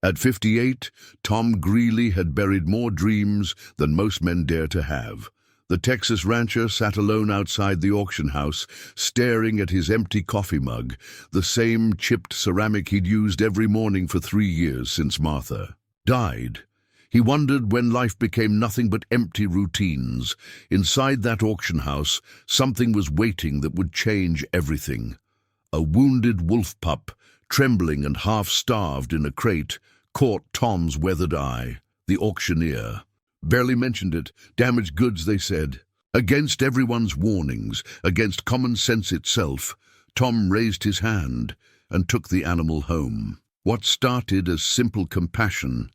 At 58, Tom Greeley had buried more dreams than most men dare to have. The Texas rancher sat alone outside the auction house, staring at his empty coffee mug, the same chipped ceramic he'd used every morning for 3 years since Martha died. He wondered when life became nothing but empty routines. Inside that auction house, something was waiting that would change everything. A wounded wolf pup, trembling and half-starved in a crate, caught Tom's weathered eye. The auctioneer barely mentioned it. Damaged goods, they said. Against everyone's warnings, against common sense itself, Tom raised his hand and took the animal home. What started as simple compassion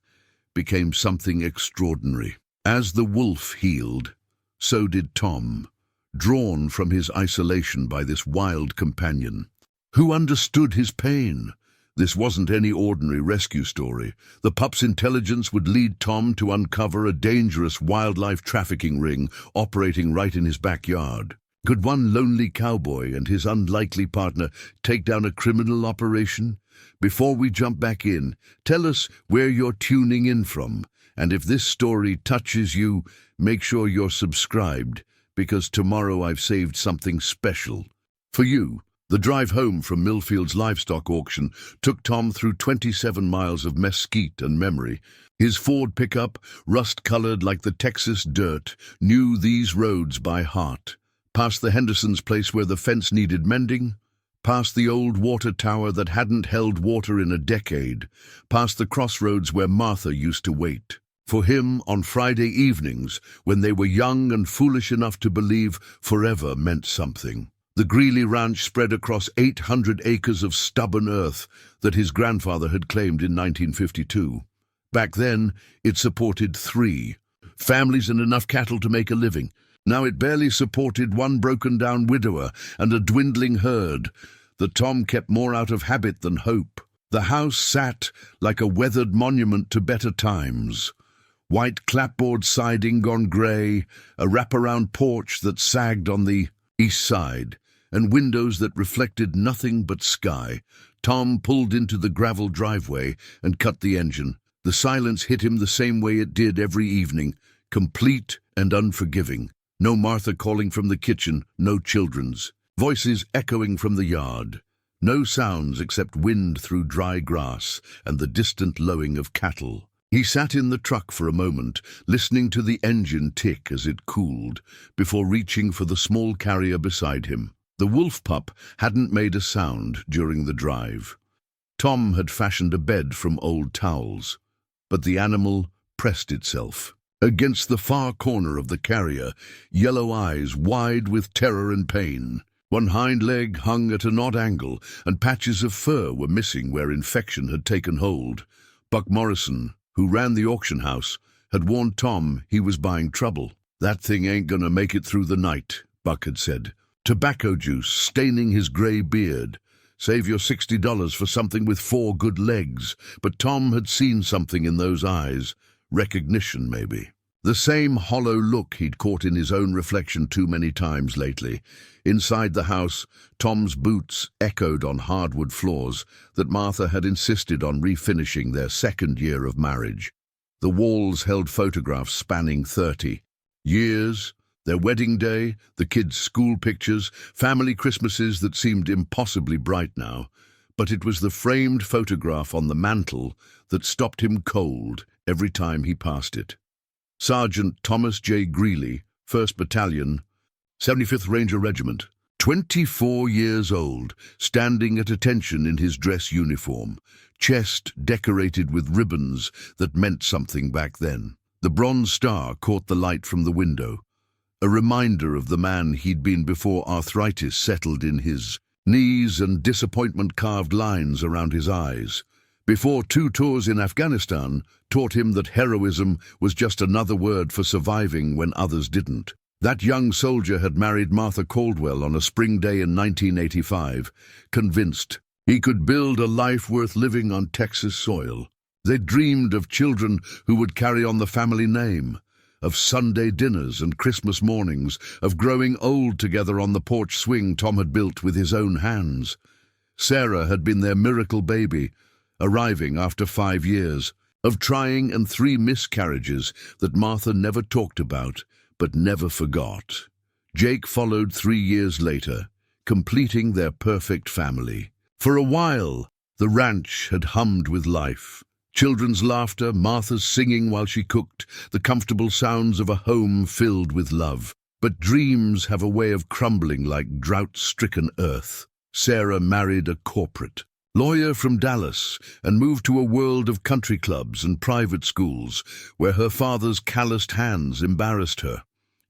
became something extraordinary. As the wolf healed, so did Tom, drawn from his isolation by this wild companion, who understood his pain. This wasn't any ordinary rescue story. The pup's intelligence would lead Tom to uncover a dangerous wildlife trafficking ring operating right in his backyard. Could one lonely cowboy and his unlikely partner take down a criminal operation? Before we jump back in, tell us where you're tuning in from, and if this story touches you, make sure you're subscribed, because tomorrow I've saved something special for you. The drive home from Millfield's livestock auction took Tom through 27 miles of mesquite and memory. His Ford pickup, rust-colored like the Texas dirt, knew these roads by heart. Past the Hendersons' place where the fence needed mending, past the old water tower that hadn't held water in a decade, past the crossroads where Martha used to wait for him on Friday evenings when they were young and foolish enough to believe forever meant something. The Greeley ranch spread across 800 acres of stubborn earth that his grandfather had claimed in 1952. Back then, it supported 3 families and enough cattle to make a living. Now it barely supported one broken-down widower and a dwindling herd that Tom kept more out of habit than hope. The house sat like a weathered monument to better times. White clapboard siding gone grey, a wraparound porch that sagged on the east side, and windows that reflected nothing but sky. Tom pulled into the gravel driveway and cut the engine. The silence hit him the same way it did every evening, complete and unforgiving. No Martha calling from the kitchen, no children's voices echoing from the yard. No sounds except wind through dry grass and the distant lowing of cattle. He sat in the truck for a moment, listening to the engine tick as it cooled, before reaching for the small carrier beside him. The wolf pup hadn't made a sound during the drive. Tom had fashioned a bed from old towels, but the animal pressed itself against the far corner of the carrier, yellow eyes wide with terror and pain. One hind leg hung at an odd angle, and patches of fur were missing where infection had taken hold. Buck Morrison, who ran the auction house, had warned Tom he was buying trouble. "That thing ain't gonna make it through the night," Buck had said. Tobacco juice staining his grey beard. Save your $60 for something with 4 good legs. But Tom had seen something in those eyes. Recognition, maybe. The same hollow look he'd caught in his own reflection too many times lately. Inside the house, Tom's boots echoed on hardwood floors that Martha had insisted on refinishing their 2nd year of marriage. The walls held photographs spanning 30 years. Their wedding day, the kids' school pictures, family Christmases that seemed impossibly bright now. But it was the framed photograph on the mantel that stopped him cold every time he passed it. Sergeant Thomas J. Greeley, 1st Battalion, 75th Ranger Regiment, 24 years old, standing at attention in his dress uniform, chest decorated with ribbons that meant something back then. The bronze star caught the light from the window, a reminder of the man he'd been before arthritis settled in his knees and disappointment carved lines around his eyes. Before 2 tours in Afghanistan taught him that heroism was just another word for surviving when others didn't. That young soldier had married Martha Caldwell on a spring day in 1985, convinced he could build a life worth living on Texas soil. They dreamed of children who would carry on the family name, of Sunday dinners and Christmas mornings, of growing old together on the porch swing Tom had built with his own hands. Sarah had been their miracle baby, arriving after 5 years, of trying and 3 miscarriages that Martha never talked about, but never forgot. Jake followed 3 years later, completing their perfect family. For a while, the ranch had hummed with life. Children's laughter, Martha's singing while she cooked, the comfortable sounds of a home filled with love. But dreams have a way of crumbling like drought-stricken earth. Sarah married a corporate lawyer from Dallas and moved to a world of country clubs and private schools where her father's calloused hands embarrassed her.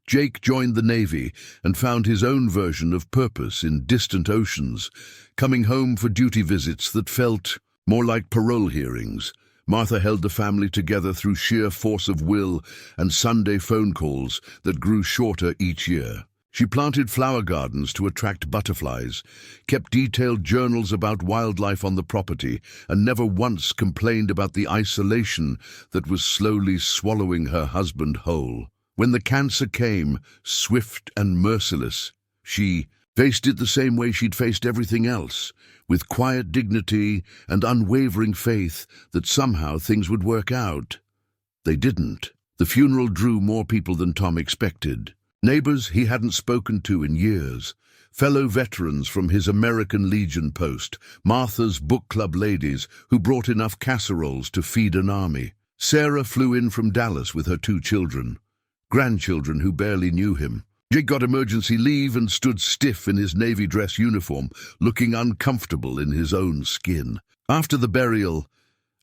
Jake joined the Navy and found his own version of purpose in distant oceans, coming home for duty visits that felt more like parole hearings. Martha held the family together through sheer force of will and Sunday phone calls that grew shorter each year. She planted flower gardens to attract butterflies, kept detailed journals about wildlife on the property, and never once complained about the isolation that was slowly swallowing her husband whole. When the cancer came, swift and merciless, she faced it the same way she'd faced everything else, with quiet dignity and unwavering faith that somehow things would work out. They didn't. The funeral drew more people than Tom expected. Neighbors he hadn't spoken to in years, fellow veterans from his American Legion post, Martha's book club ladies who brought enough casseroles to feed an army. Sarah flew in from Dallas with her 2 children, grandchildren who barely knew him. Jake got emergency leave and stood stiff in his Navy dress uniform, looking uncomfortable in his own skin. After the burial,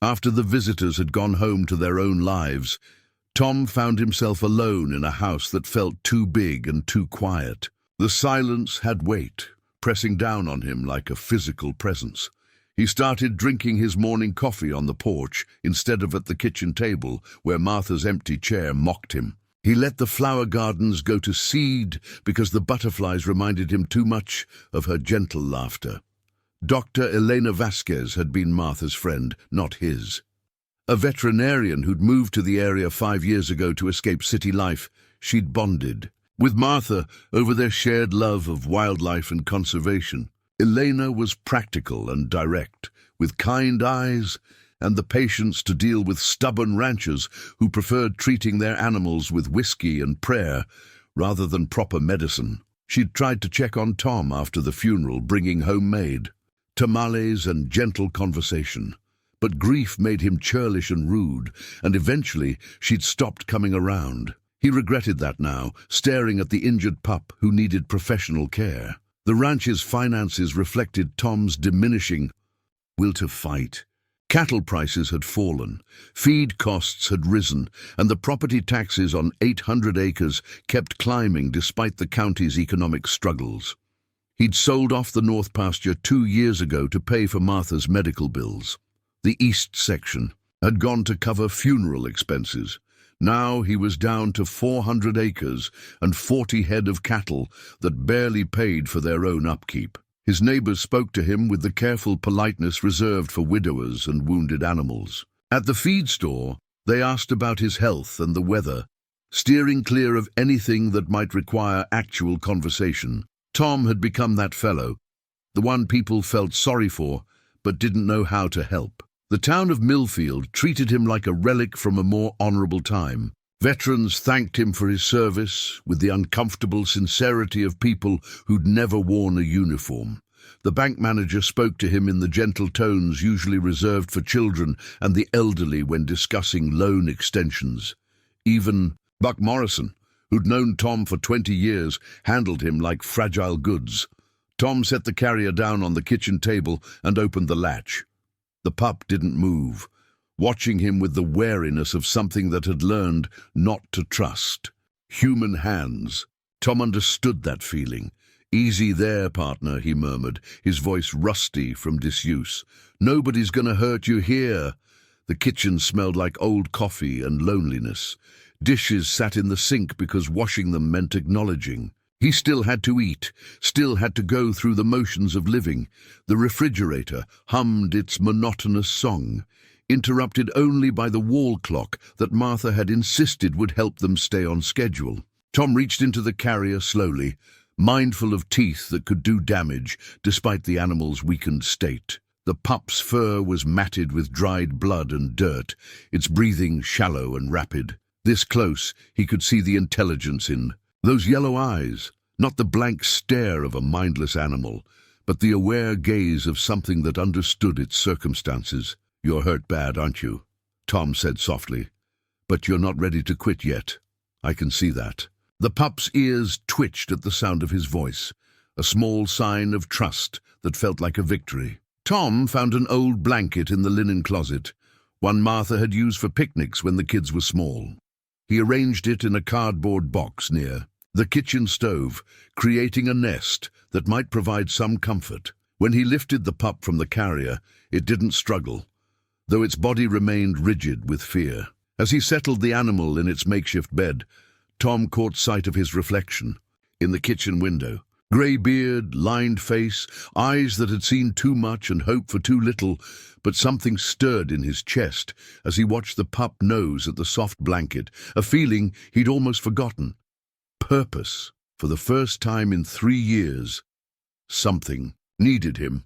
after the visitors had gone home to their own lives, Tom found himself alone in a house that felt too big and too quiet. The silence had weight, pressing down on him like a physical presence. He started drinking his morning coffee on the porch instead of at the kitchen table where Martha's empty chair mocked him. He let the flower gardens go to seed because the butterflies reminded him too much of her gentle laughter. Dr. Elena Vasquez had been Martha's friend, not his. A veterinarian who'd moved to the area 5 years ago to escape city life, she'd bonded with Martha over their shared love of wildlife and conservation. Elena was practical and direct, with kind eyes and the patience to deal with stubborn ranchers who preferred treating their animals with whiskey and prayer rather than proper medicine. She'd tried to check on Tom after the funeral, bringing homemade tamales and gentle conversation. But grief made him churlish and rude, and eventually she'd stopped coming around. He regretted that now, staring at the injured pup who needed professional care. The ranch's finances reflected Tom's diminishing will to fight. Cattle prices had fallen, feed costs had risen, and the property taxes on 800 acres kept climbing despite the county's economic struggles. He'd sold off the north pasture 2 years ago to pay for Martha's medical bills. The east section had gone to cover funeral expenses. Now he was down to 400 acres and 40 head of cattle that barely paid for their own upkeep. His neighbors spoke to him with the careful politeness reserved for widowers and wounded animals. At the feed store, they asked about his health and the weather, steering clear of anything that might require actual conversation. Tom had become that fellow, the one people felt sorry for but didn't know how to help. The town of Millfield treated him like a relic from a more honorable time. Veterans thanked him for his service with the uncomfortable sincerity of people who'd never worn a uniform. The bank manager spoke to him in the gentle tones usually reserved for children and the elderly when discussing loan extensions. Even Buck Morrison, who'd known Tom for 20 years, handled him like fragile goods. Tom set the carrier down on the kitchen table and opened the latch. The pup didn't move, watching him with the wariness of something that had learned not to trust. Human hands. Tom understood that feeling. "Easy there, partner," he murmured, his voice rusty from disuse. "Nobody's gonna hurt you here." The kitchen smelled like old coffee and loneliness. Dishes sat in the sink because washing them meant acknowledging. He still had to eat, still had to go through the motions of living. The refrigerator hummed its monotonous song, interrupted only by the wall clock that Martha had insisted would help them stay on schedule. Tom reached into the carrier slowly, mindful of teeth that could do damage despite the animal's weakened state. The pup's fur was matted with dried blood and dirt, its breathing shallow and rapid. This close, he could see the intelligence in those yellow eyes, not the blank stare of a mindless animal, but the aware gaze of something that understood its circumstances. "You're hurt bad, aren't you?" Tom said softly. "But you're not ready to quit yet. I can see that." The pup's ears twitched at the sound of his voice, a small sign of trust that felt like a victory. Tom found an old blanket in the linen closet, one Martha had used for picnics when the kids were small. He arranged it in a cardboard box near the kitchen stove, creating a nest that might provide some comfort. When he lifted the pup from the carrier, it didn't struggle, though its body remained rigid with fear. As he settled the animal in its makeshift bed, Tom caught sight of his reflection in the kitchen window. Grey beard, lined face, eyes that had seen too much and hoped for too little, but something stirred in his chest as he watched the pup nose at the soft blanket, a feeling he'd almost forgotten. Purpose. For the first time in 3 years, something needed him.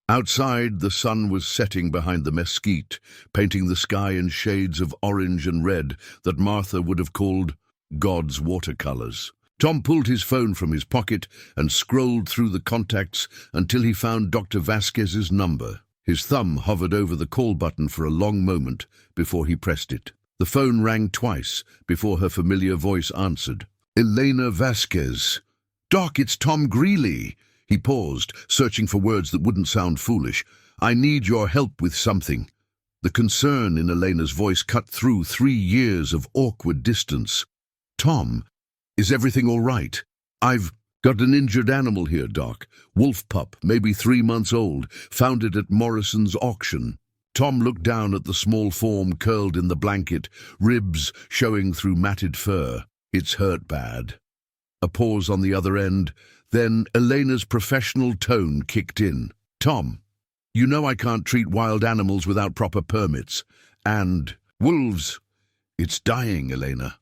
Outside, the sun was setting behind the mesquite, painting the sky in shades of orange and red that Martha would have called God's watercolors. Tom pulled his phone from his pocket and scrolled through the contacts until he found Dr. Vasquez's number. His thumb hovered over the call button for a long moment before he pressed it. The phone rang twice before her familiar voice answered. "Elena Vasquez." "Doc, it's Tom Greeley." He paused, searching for words that wouldn't sound foolish. "I need your help with something." The concern in Elena's voice cut through 3 years of awkward distance. "Tom, is everything all right? I've got an injured animal here, Doc. Wolf pup, maybe 3 months old. Found it at Morrison's auction." Tom looked down at the small form curled in the blanket, ribs showing through matted fur. "It's hurt bad." A pause on the other end, then Elena's professional tone kicked in. "Tom, you know I can't treat wild animals without proper permits. And wolves." "It's dying, Elena."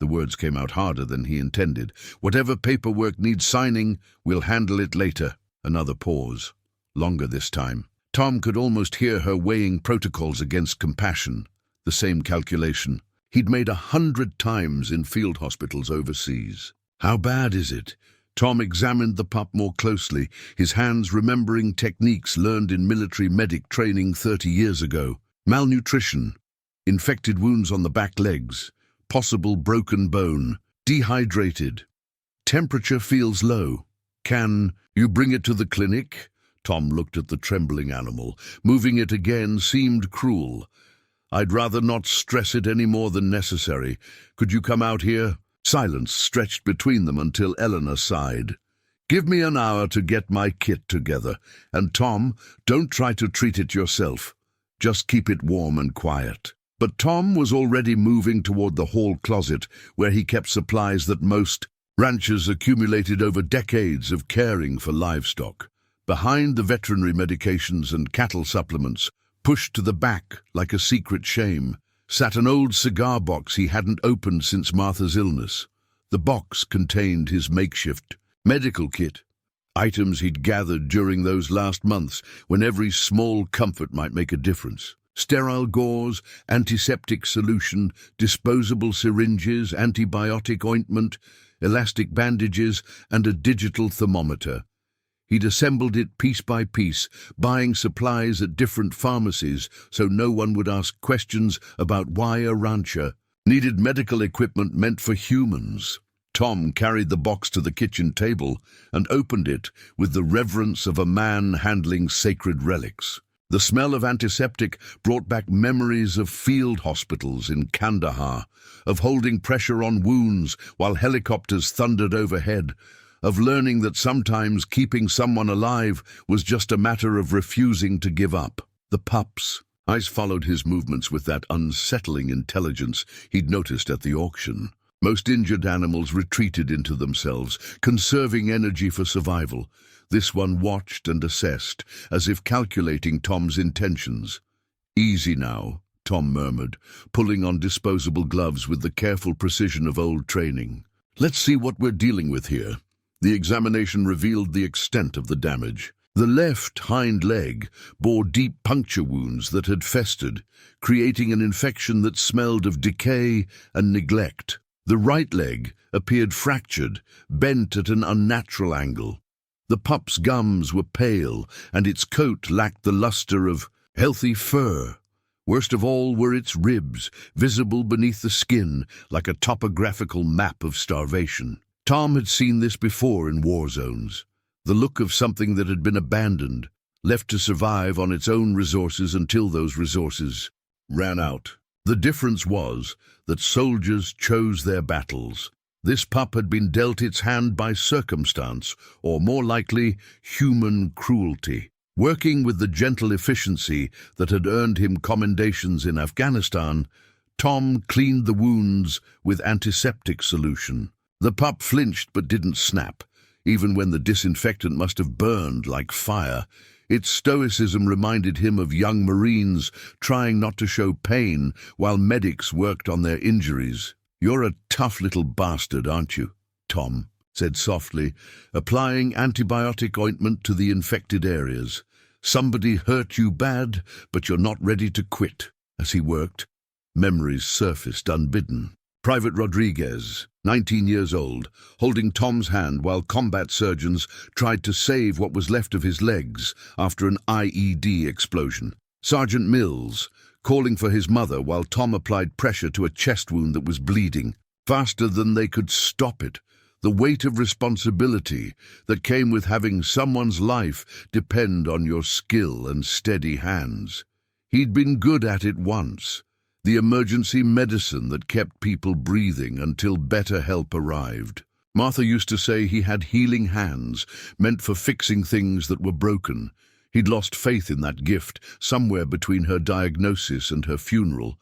The words came out harder than he intended. "Whatever paperwork needs signing, we'll handle it later." Another pause. Longer this time. Tom could almost hear her weighing protocols against compassion. The same calculation he'd made 100 times in field hospitals overseas. "How bad is it?" Tom examined the pup more closely, his hands remembering techniques learned in military medic training 30 years ago. Malnutrition, infected wounds on the back legs, possible broken bone, dehydrated. Temperature feels low. "Can you bring it to the clinic?" Tom looked at the trembling animal. Moving it again seemed cruel. "I'd rather not stress it any more than necessary. Could you come out here?" Silence stretched between them until Eleanor sighed. "Give me an hour to get my kit together. And Tom, don't try to treat it yourself. Just keep it warm and quiet." But Tom was already moving toward the hall closet where he kept supplies that most ranchers accumulated over decades of caring for livestock. Behind the veterinary medications and cattle supplements, pushed to the back like a secret shame, sat an old cigar box he hadn't opened since Martha's illness. The box contained his makeshift medical kit, items he'd gathered during those last months when every small comfort might make a difference. Sterile gauze, antiseptic solution, disposable syringes, antibiotic ointment, elastic bandages, and a digital thermometer. He'd assembled it piece by piece, buying supplies at different pharmacies so no one would ask questions about why a rancher needed medical equipment meant for humans. Tom carried the box to the kitchen table and opened it with the reverence of a man handling sacred relics. The smell of antiseptic brought back memories of field hospitals in Kandahar, of holding pressure on wounds while helicopters thundered overhead, of learning that sometimes keeping someone alive was just a matter of refusing to give up. The pup's eyes followed his movements with that unsettling intelligence he'd noticed at the auction. Most injured animals retreated into themselves, conserving energy for survival. This one watched and assessed, as if calculating Tom's intentions. "Easy now," Tom murmured, pulling on disposable gloves with the careful precision of old training. "Let's see what we're dealing with here." The examination revealed the extent of the damage. The left hind leg bore deep puncture wounds that had festered, creating an infection that smelled of decay and neglect. The right leg appeared fractured, bent at an unnatural angle. The pup's gums were pale, and its coat lacked the luster of healthy fur. Worst of all were its ribs, visible beneath the skin like a topographical map of starvation. Tom had seen this before in war zones. The look of something that had been abandoned, left to survive on its own resources until those resources ran out. The difference was that soldiers chose their battles. This pup had been dealt its hand by circumstance, or more likely, human cruelty. Working with the gentle efficiency that had earned him commendations in Afghanistan, Tom cleaned the wounds with antiseptic solution. The pup flinched but didn't snap, even when the disinfectant must have burned like fire. Its stoicism reminded him of young Marines trying not to show pain while medics worked on their injuries. "You're a tough little bastard, aren't you?" Tom said softly, applying antibiotic ointment to the infected areas. "Somebody hurt you bad, but you're not ready to quit." As he worked, memories surfaced unbidden. Private Rodriguez, 19 years old, holding Tom's hand while combat surgeons tried to save what was left of his legs after an IED explosion. Sergeant Mills, calling for his mother while Tom applied pressure to a chest wound that was bleeding. Faster than they could stop it. The weight of responsibility that came with having someone's life depend on your skill and steady hands. He'd been good at it once. The emergency medicine that kept people breathing until better help arrived. Martha used to say he had healing hands, meant for fixing things that were broken. He'd lost faith in that gift somewhere between her diagnosis and her funeral.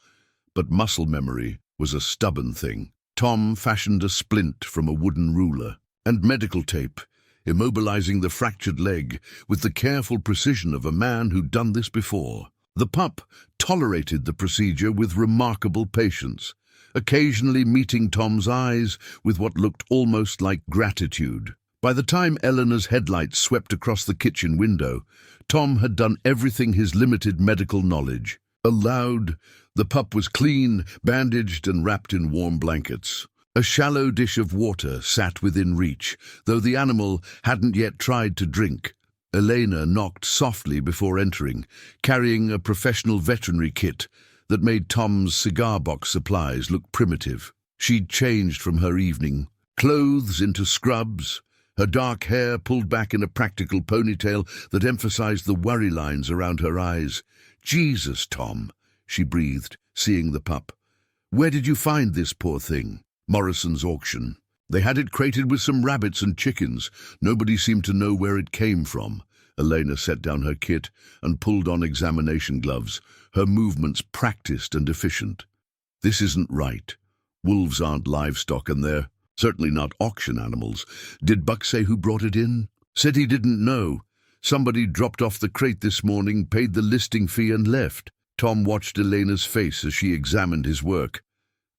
But muscle memory was a stubborn thing. Tom fashioned a splint from a wooden ruler and medical tape, immobilizing the fractured leg with the careful precision of a man who'd done this before. The pup tolerated the procedure with remarkable patience, occasionally meeting Tom's eyes with what looked almost like gratitude. By the time Eleanor's headlights swept across the kitchen window, Tom had done everything his limited medical knowledge allowed. The pup was clean, bandaged, and wrapped in warm blankets. A shallow dish of water sat within reach, though the animal hadn't yet tried to drink. Elena knocked softly before entering, carrying a professional veterinary kit that made Tom's cigar box supplies look primitive. She'd changed from her evening clothes into scrubs, her dark hair pulled back in a practical ponytail that emphasized the worry lines around her eyes. "Jesus, Tom," she breathed, seeing the pup. "Where did you find this poor thing?" "Morrison's auction. They had it crated with some rabbits and chickens. Nobody seemed to know where it came from." Elena set down her kit and pulled on examination gloves, her movements practiced and efficient. "This isn't right. Wolves aren't livestock, and they're certainly not auction animals. Did Buck say who brought it in?" "Said he didn't know. Somebody dropped off the crate this morning, paid the listing fee and left." Tom watched Elena's face as she examined his work.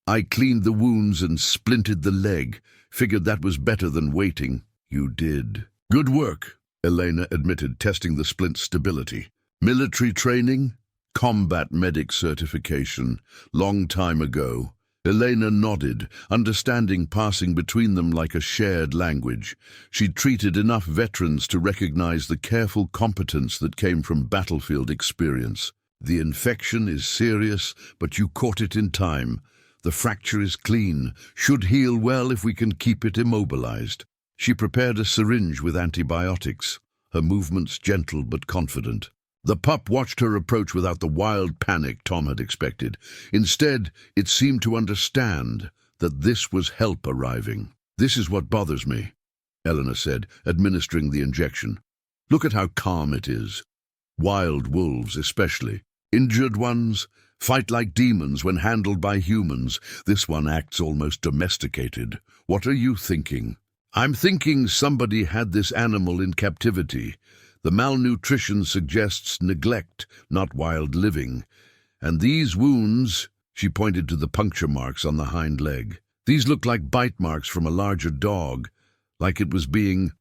"I cleaned the wounds and splinted the leg. Figured that was better than waiting." "You did. Good work," Elena admitted, testing the splint's stability. "Military training?" "Combat medic certification. Long time ago." Elena nodded, understanding passing between them like a shared language. She'd treated enough veterans to recognize the careful competence that came from battlefield experience. "The infection is serious, but you caught it in time. The fracture is clean, should heal well if we can keep it immobilized." She prepared a syringe with antibiotics, her movements gentle but confident. The pup watched her approach without the wild panic Tom had expected. Instead, it seemed to understand that this was help arriving. "This is what bothers me," Eleanor said, administering the injection. "Look at how calm it is. Wild wolves especially. Injured ones fight like demons when handled by humans. This one acts almost domesticated. What are you thinking?" "I'm thinking somebody had this animal in captivity. The malnutrition suggests neglect, not wild living. And these wounds," she pointed to the puncture marks on the hind leg, "these look like bite marks from a larger dog, like it was being..."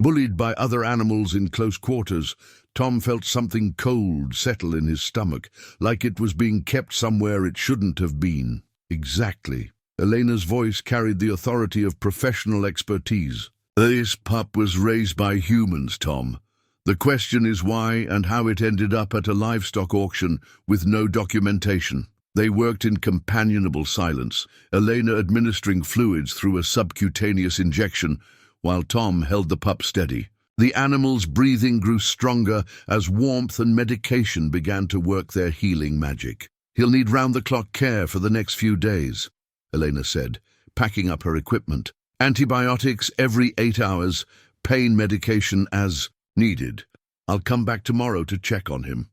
Bullied by other animals in close quarters, Tom felt something cold settle in his stomach, like it was being kept somewhere it shouldn't have been. Exactly. Elena's voice carried the authority of professional expertise. This pup was raised by humans, Tom. The question is why and how it ended up at a livestock auction with no documentation. They worked in companionable silence, Elena administering fluids through a subcutaneous injection, while Tom held the pup steady. The animal's breathing grew stronger as warmth and medication began to work their healing magic. He'll need round-the-clock care for the next few days, Elena said, packing up her equipment. Antibiotics every 8 hours, pain medication as needed. I'll come back tomorrow to check on him.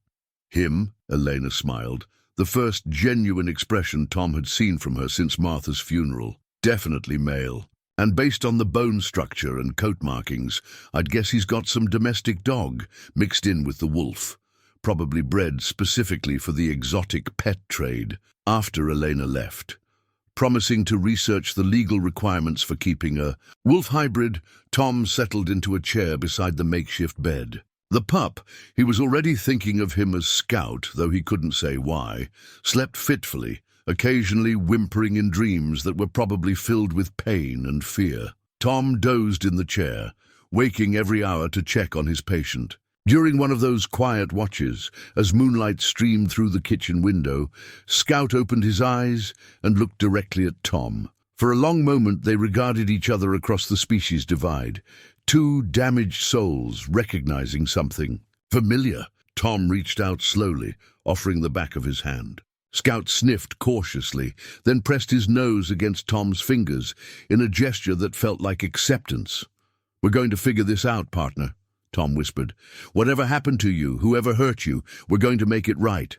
Him? Elena smiled, the first genuine expression Tom had seen from her since Martha's funeral. Definitely male. And based on the bone structure and coat markings, I'd guess he's got some domestic dog mixed in with the wolf, probably bred specifically for the exotic pet trade. After Elena left, promising to research the legal requirements for keeping a wolf hybrid, Tom settled into a chair beside the makeshift bed. The pup, he was already thinking of him as Scout, though he couldn't say why, slept fitfully, occasionally whimpering in dreams that were probably filled with pain and fear. Tom dozed in the chair, waking every hour to check on his patient. During one of those quiet watches, as moonlight streamed through the kitchen window, Scout opened his eyes and looked directly at Tom. For a long moment they regarded each other across the species divide, two damaged souls recognizing something familiar. Tom reached out slowly, offering the back of his hand. Scout sniffed cautiously, then pressed his nose against Tom's fingers in a gesture that felt like acceptance. "We're going to figure this out, partner," Tom whispered. "Whatever happened to you, whoever hurt you, we're going to make it right."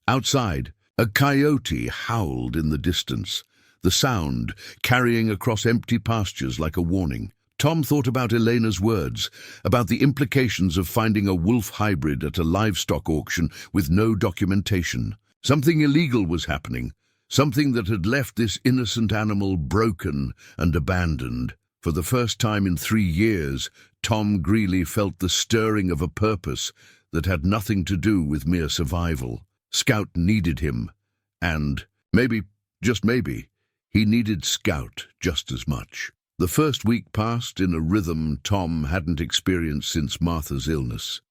Outside, a coyote howled in the distance, the sound carrying across empty pastures like a warning. Tom thought about Elena's words, about the implications of finding a wolf hybrid at a livestock auction with no documentation. Something illegal was happening, something that had left this innocent animal broken and abandoned. For the first time in 3 years, Tom Greeley felt the stirring of a purpose that had nothing to do with mere survival. Scout needed him, and maybe, just maybe, he needed Scout just as much. The first week passed in a rhythm Tom hadn't experienced since Martha's illness.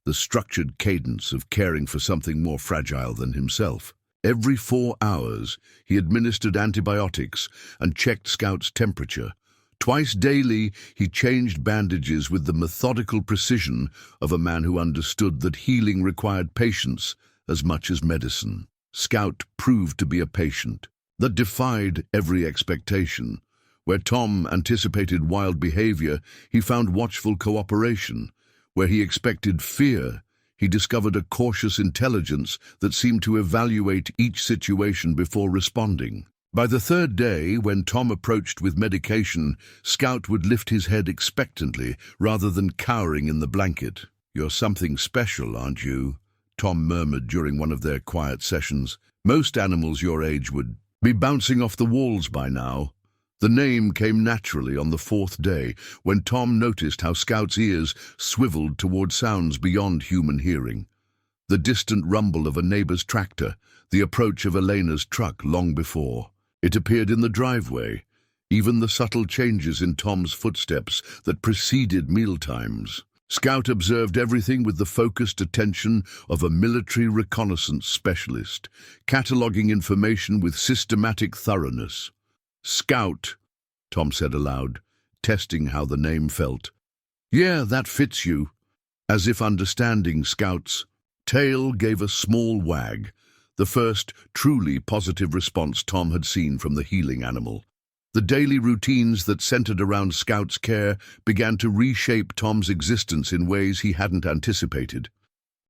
The structured cadence of caring for something more fragile than himself. Every 4 hours, he administered antibiotics and checked Scout's temperature. Twice daily, he changed bandages with the methodical precision of a man who understood that healing required patience as much as medicine. Scout proved to be a patient that defied every expectation. Where Tom anticipated wild behavior, he found watchful cooperation. Where he expected fear, he discovered a cautious intelligence that seemed to evaluate each situation before responding. By the 3rd day, when Tom approached with medication, Scout would lift his head expectantly rather than cowering in the blanket. "You're something special, aren't you?" Tom murmured during one of their quiet sessions. "Most animals your age would be bouncing off the walls by now." The name came naturally on the 4th day, when Tom noticed how Scout's ears swiveled toward sounds beyond human hearing. The distant rumble of a neighbor's tractor, the approach of Elena's truck long before. It appeared in the driveway, even the subtle changes in Tom's footsteps that preceded mealtimes. Scout observed everything with the focused attention of a military reconnaissance specialist, cataloging information with systematic thoroughness. "Scout," Tom said aloud, testing how the name felt. "Yeah, that fits you." As if understanding Scout's tail gave a small wag, the first truly positive response Tom had seen from the healing animal. The daily routines that centered around Scout's care began to reshape Tom's existence in ways he hadn't anticipated.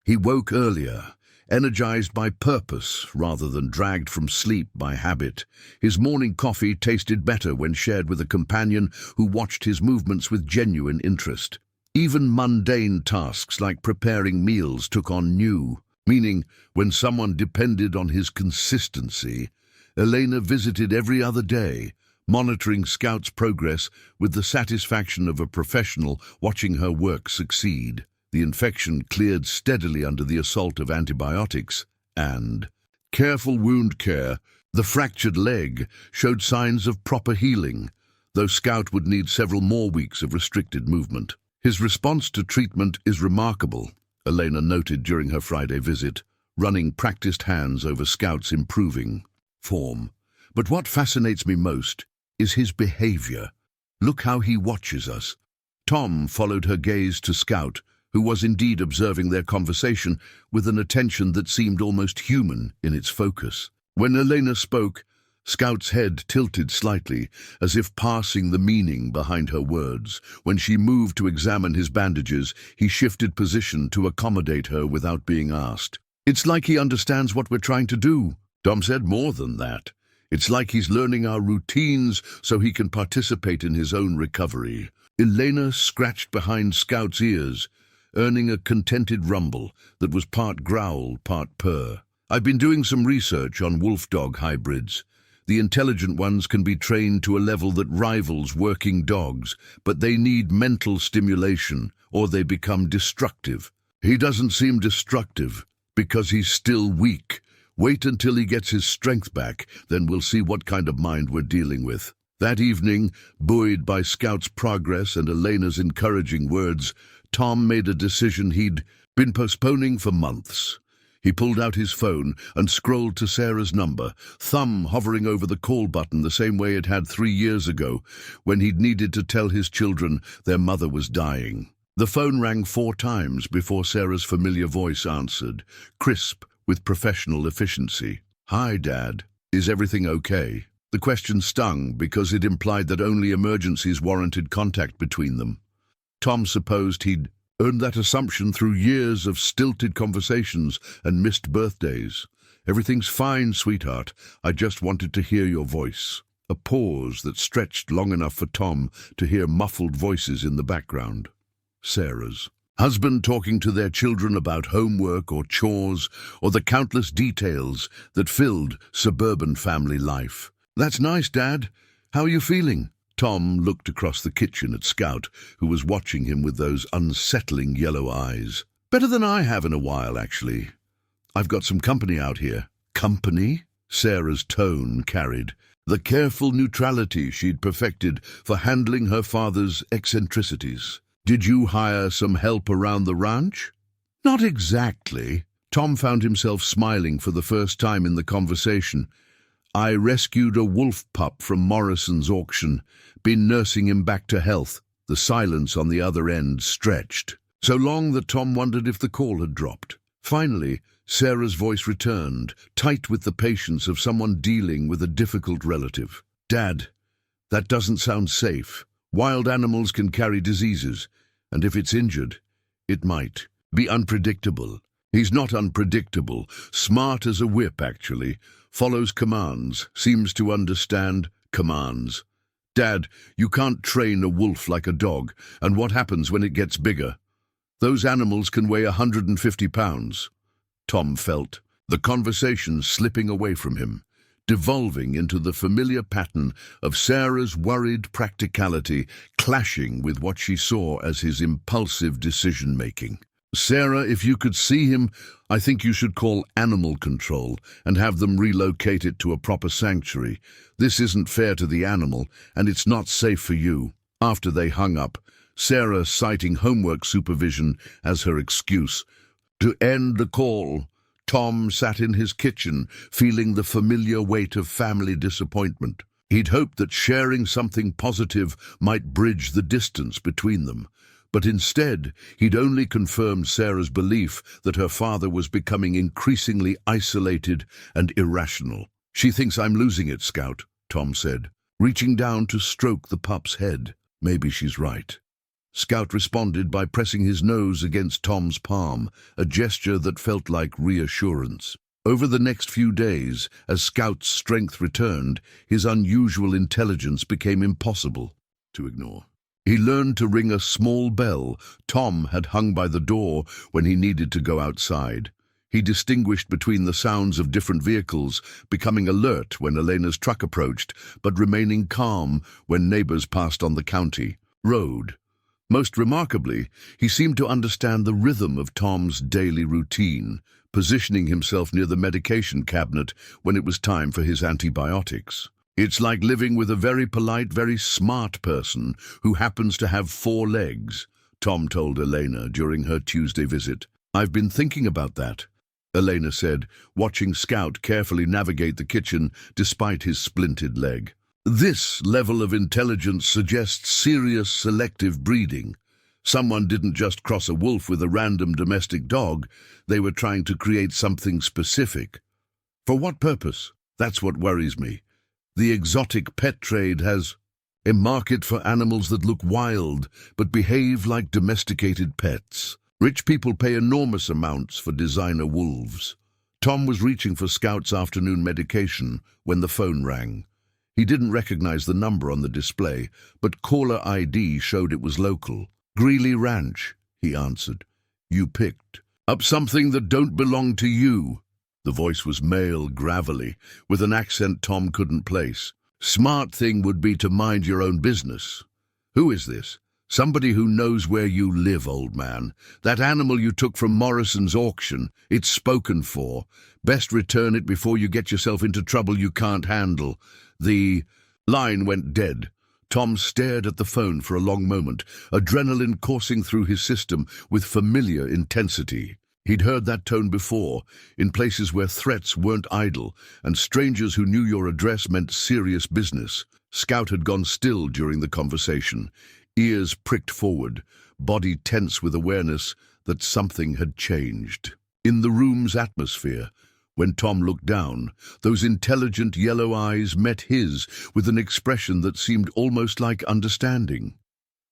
He woke earlier, energized by purpose rather than dragged from sleep by habit. His morning coffee tasted better when shared with a companion who watched his movements with genuine interest. Even mundane tasks like preparing meals took on new meaning when someone depended on his consistency. Elena visited every other day, monitoring Scout's progress with the satisfaction of a professional watching her work succeed. The infection cleared steadily under the assault of antibiotics and careful wound care. The fractured leg showed signs of proper healing, though Scout would need several more weeks of restricted movement. His response to treatment is remarkable, Elena noted during her Friday visit, running practiced hands over Scout's improving form. But what fascinates me most is his behavior. Look how he watches us. Tom followed her gaze to Scout, who was indeed observing their conversation with an attention that seemed almost human in its focus. When Elena spoke, Scout's head tilted slightly, as if parsing the meaning behind her words. When she moved to examine his bandages, he shifted position to accommodate her without being asked. "It's like he understands what we're trying to do," Tom said. "More than that. It's like he's learning our routines so he can participate in his own recovery." Elena scratched behind Scout's ears, earning a contented rumble that was part growl, part purr. "I've been doing some research on wolf-dog hybrids. The intelligent ones can be trained to a level that rivals working dogs, but they need mental stimulation or they become destructive. He doesn't seem destructive because he's still weak. Wait until he gets his strength back, then we'll see what kind of mind we're dealing with." That evening, buoyed by Scout's progress and Elena's encouraging words, Tom made a decision he'd been postponing for months. He pulled out his phone and scrolled to Sarah's number, thumb hovering over the call button the same way it had 3 years ago, when he'd needed to tell his children their mother was dying. The phone rang 4 times before Sarah's familiar voice answered, crisp with professional efficiency. "Hi, Dad. Is everything okay?" The question stung because it implied that only emergencies warranted contact between them. Tom supposed he'd earned that assumption through years of stilted conversations and missed birthdays. "Everything's fine, sweetheart. I just wanted to hear your voice." A pause that stretched long enough for Tom to hear muffled voices in the background. Sarah's. Husband talking to their children about homework or chores or the countless details that filled suburban family life. "That's nice, Dad. How are you feeling?" Tom looked across the kitchen at Scout, who was watching him with those unsettling yellow eyes. "Better than I have in a while, actually. I've got some company out here." "Company?" Sarah's tone carried the careful neutrality she'd perfected for handling her father's eccentricities. "Did you hire some help around the ranch?" "Not exactly." Tom found himself smiling for the first time in the conversation. "I rescued a wolf pup from Morrison's auction. Been nursing him back to health." The silence on the other end stretched, so long that Tom wondered if the call had dropped. Finally, Sarah's voice returned, tight with the patience of someone dealing with a difficult relative. "Dad, that doesn't sound safe. Wild animals can carry diseases, and if it's injured, it might be unpredictable." "He's not unpredictable. Smart as a whip, actually. Follows commands, seems to understand commands." "Dad, you can't train a wolf like a dog, and what happens when it gets bigger? Those animals can weigh 150 pounds. Tom felt the conversation slipping away from him, devolving into the familiar pattern of Sarah's worried practicality clashing with what she saw as his impulsive decision-making. "Sarah, if you could see him, I think you should call animal control and have them relocate it to a proper sanctuary. This isn't fair to the animal, and it's not safe for you." After they hung up, Sarah citing homework supervision as her excuse. To end the call, Tom sat in his kitchen, feeling the familiar weight of family disappointment. He'd hoped that sharing something positive might bridge the distance between them. But instead, he'd only confirmed Sarah's belief that her father was becoming increasingly isolated and irrational. "She thinks I'm losing it, Scout," Tom said, reaching down to stroke the pup's head. "Maybe she's right." Scout responded by pressing his nose against Tom's palm, a gesture that felt like reassurance. Over the next few days, as Scout's strength returned, his unusual intelligence became impossible to ignore. He learned to ring a small bell Tom had hung by the door when he needed to go outside. He distinguished between the sounds of different vehicles, becoming alert when Elena's truck approached, but remaining calm when neighbors passed on the county road. Most remarkably, he seemed to understand the rhythm of Tom's daily routine, positioning himself near the medication cabinet when it was time for his antibiotics. It's like living with a very polite, very smart person who happens to have 4 legs, Tom told Elena during her Tuesday visit. I've been thinking about that, Elena said, watching Scout carefully navigate the kitchen despite his splinted leg. This level of intelligence suggests serious selective breeding. Someone didn't just cross a wolf with a random domestic dog, they were trying to create something specific. For what purpose? That's what worries me. The exotic pet trade has a market for animals that look wild but behave like domesticated pets. Rich people pay enormous amounts for designer wolves. Tom was reaching for Scout's afternoon medication when the phone rang. He didn't recognize the number on the display, but caller ID showed it was local. Greeley Ranch, he answered. You picked up something that don't belong to you. The voice was male, gravelly, with an accent Tom couldn't place. Smart thing would be to mind your own business. Who is this? Somebody who knows where you live, old man. That animal you took from Morrison's auction, it's spoken for. Best return it before you get yourself into trouble you can't handle. The line went dead. Tom stared at the phone for a long moment, adrenaline coursing through his system with familiar intensity. He'd heard that tone before, in places where threats weren't idle, and strangers who knew your address meant serious business. Scout had gone still during the conversation, ears pricked forward, body tense with awareness that something had changed. In the room's atmosphere, when Tom looked down, those intelligent yellow eyes met his with an expression that seemed almost like understanding.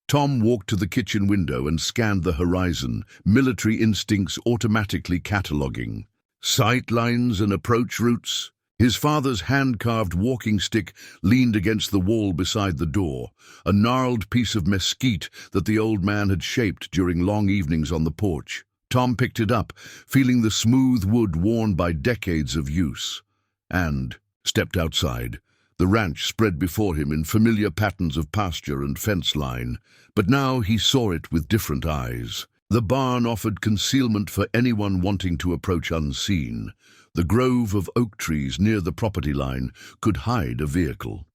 Tom walked to the kitchen window and scanned the horizon, military instincts automatically cataloguing. Sight lines and approach routes. His father's hand-carved walking stick leaned against the wall beside the door, a gnarled piece of mesquite that the old man had shaped during long evenings on the porch. Tom picked it up, feeling the smooth wood worn by decades of use, and stepped outside. The ranch spread before him in familiar patterns of pasture and fence line, but now he saw it with different eyes. The barn offered concealment for anyone wanting to approach unseen. The grove of oak trees near the property line could hide a vehicle.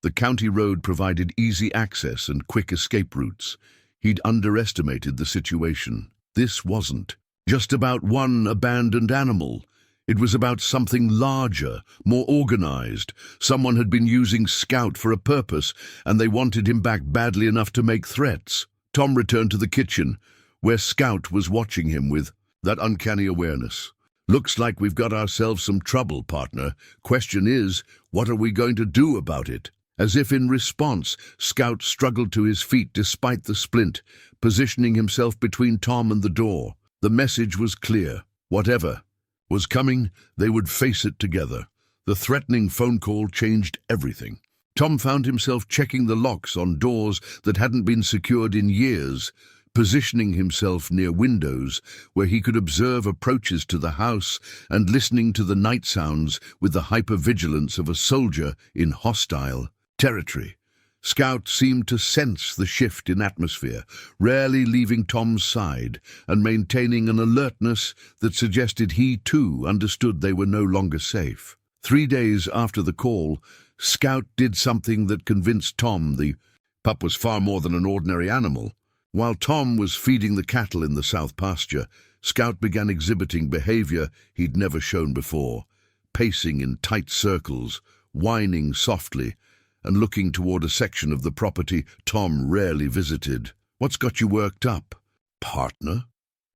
The county road provided easy access and quick escape routes. He'd underestimated the situation. This wasn't just about one abandoned animal. It was about something larger, more organized. Someone had been using Scout for a purpose, and they wanted him back badly enough to make threats. Tom returned to the kitchen, where Scout was watching him with that uncanny awareness. Looks like we've got ourselves some trouble, partner. Question is, what are we going to do about it? As if in response, Scout struggled to his feet despite the splint, positioning himself between Tom and the door. The message was clear. Whatever was coming, they would face it together. The threatening phone call changed everything. Tom found himself checking the locks on doors that hadn't been secured in years, positioning himself near windows where he could observe approaches to the house and listening to the night sounds with the hypervigilance of a soldier in hostile territory. Scout seemed to sense the shift in atmosphere, rarely leaving Tom's side and maintaining an alertness that suggested he too understood they were no longer safe. 3 days after the call, Scout did something that convinced Tom the pup was far more than an ordinary animal. While Tom was feeding the cattle in the south pasture, Scout began exhibiting behavior he'd never shown before, pacing in tight circles, whining softly, and looking toward a section of the property Tom rarely visited. "What's got you worked up, partner?"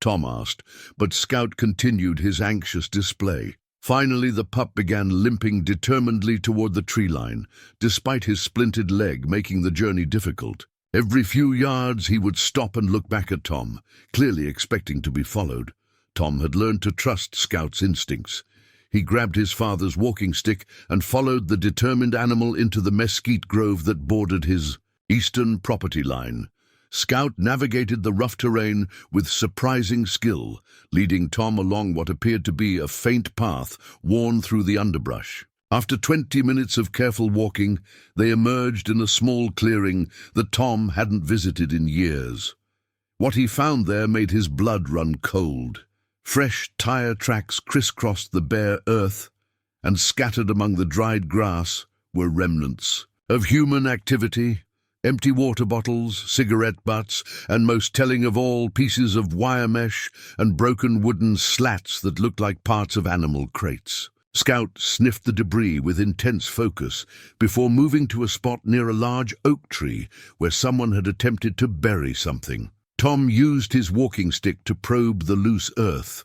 Tom asked, but Scout continued his anxious display. Finally, the pup began limping determinedly toward the tree line, despite his splintered leg making the journey difficult. Every few yards he would stop and look back at Tom, clearly expecting to be followed. Tom had learned to trust Scout's instincts. He grabbed his father's walking stick and followed the determined animal into the mesquite grove that bordered his eastern property line. Scout navigated the rough terrain with surprising skill, leading Tom along what appeared to be a faint path worn through the underbrush. After 20 minutes of careful walking, they emerged in a small clearing that Tom hadn't visited in years. What he found there made his blood run cold. Fresh tire tracks crisscrossed the bare earth, and scattered among the dried grass were remnants of human activity. Empty water bottles, cigarette butts, and most telling of all, pieces of wire mesh and broken wooden slats that looked like parts of animal crates. Scout sniffed the debris with intense focus before moving to a spot near a large oak tree where someone had attempted to bury something. Tom used his walking stick to probe the loose earth,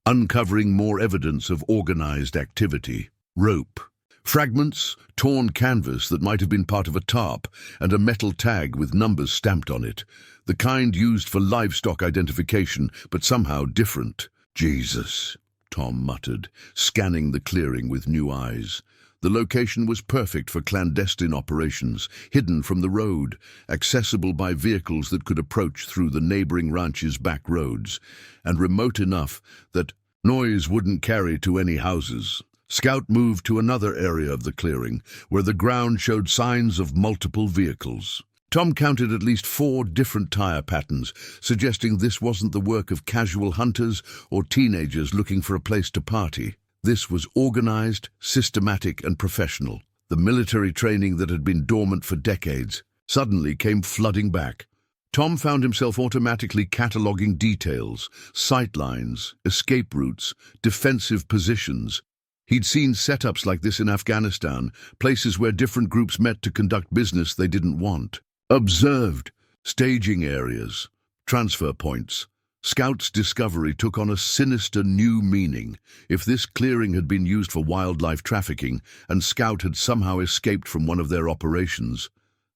uncovering more evidence of organized activity. Rope. Fragments, torn canvas that might have been part of a tarp, and a metal tag with numbers stamped on it, the kind used for livestock identification, but somehow different. Jesus, Tom muttered, scanning the clearing with new eyes. The location was perfect for clandestine operations, hidden from the road, accessible by vehicles that could approach through the neighboring ranch's back roads, and remote enough that noise wouldn't carry to any houses. Scout moved to another area of the clearing, where the ground showed signs of multiple vehicles. Tom counted at least 4 different tire patterns, suggesting this wasn't the work of casual hunters or teenagers looking for a place to party. This was organized, systematic, and professional. The military training that had been dormant for decades suddenly came flooding back. Tom found himself automatically cataloging details, sight lines, escape routes, defensive positions. He'd seen setups like this in Afghanistan, places where different groups met to conduct business they didn't want. Observed staging areas, transfer points. Scout's discovery took on a sinister new meaning. If this clearing had been used for wildlife trafficking, and Scout had somehow escaped from one of their operations,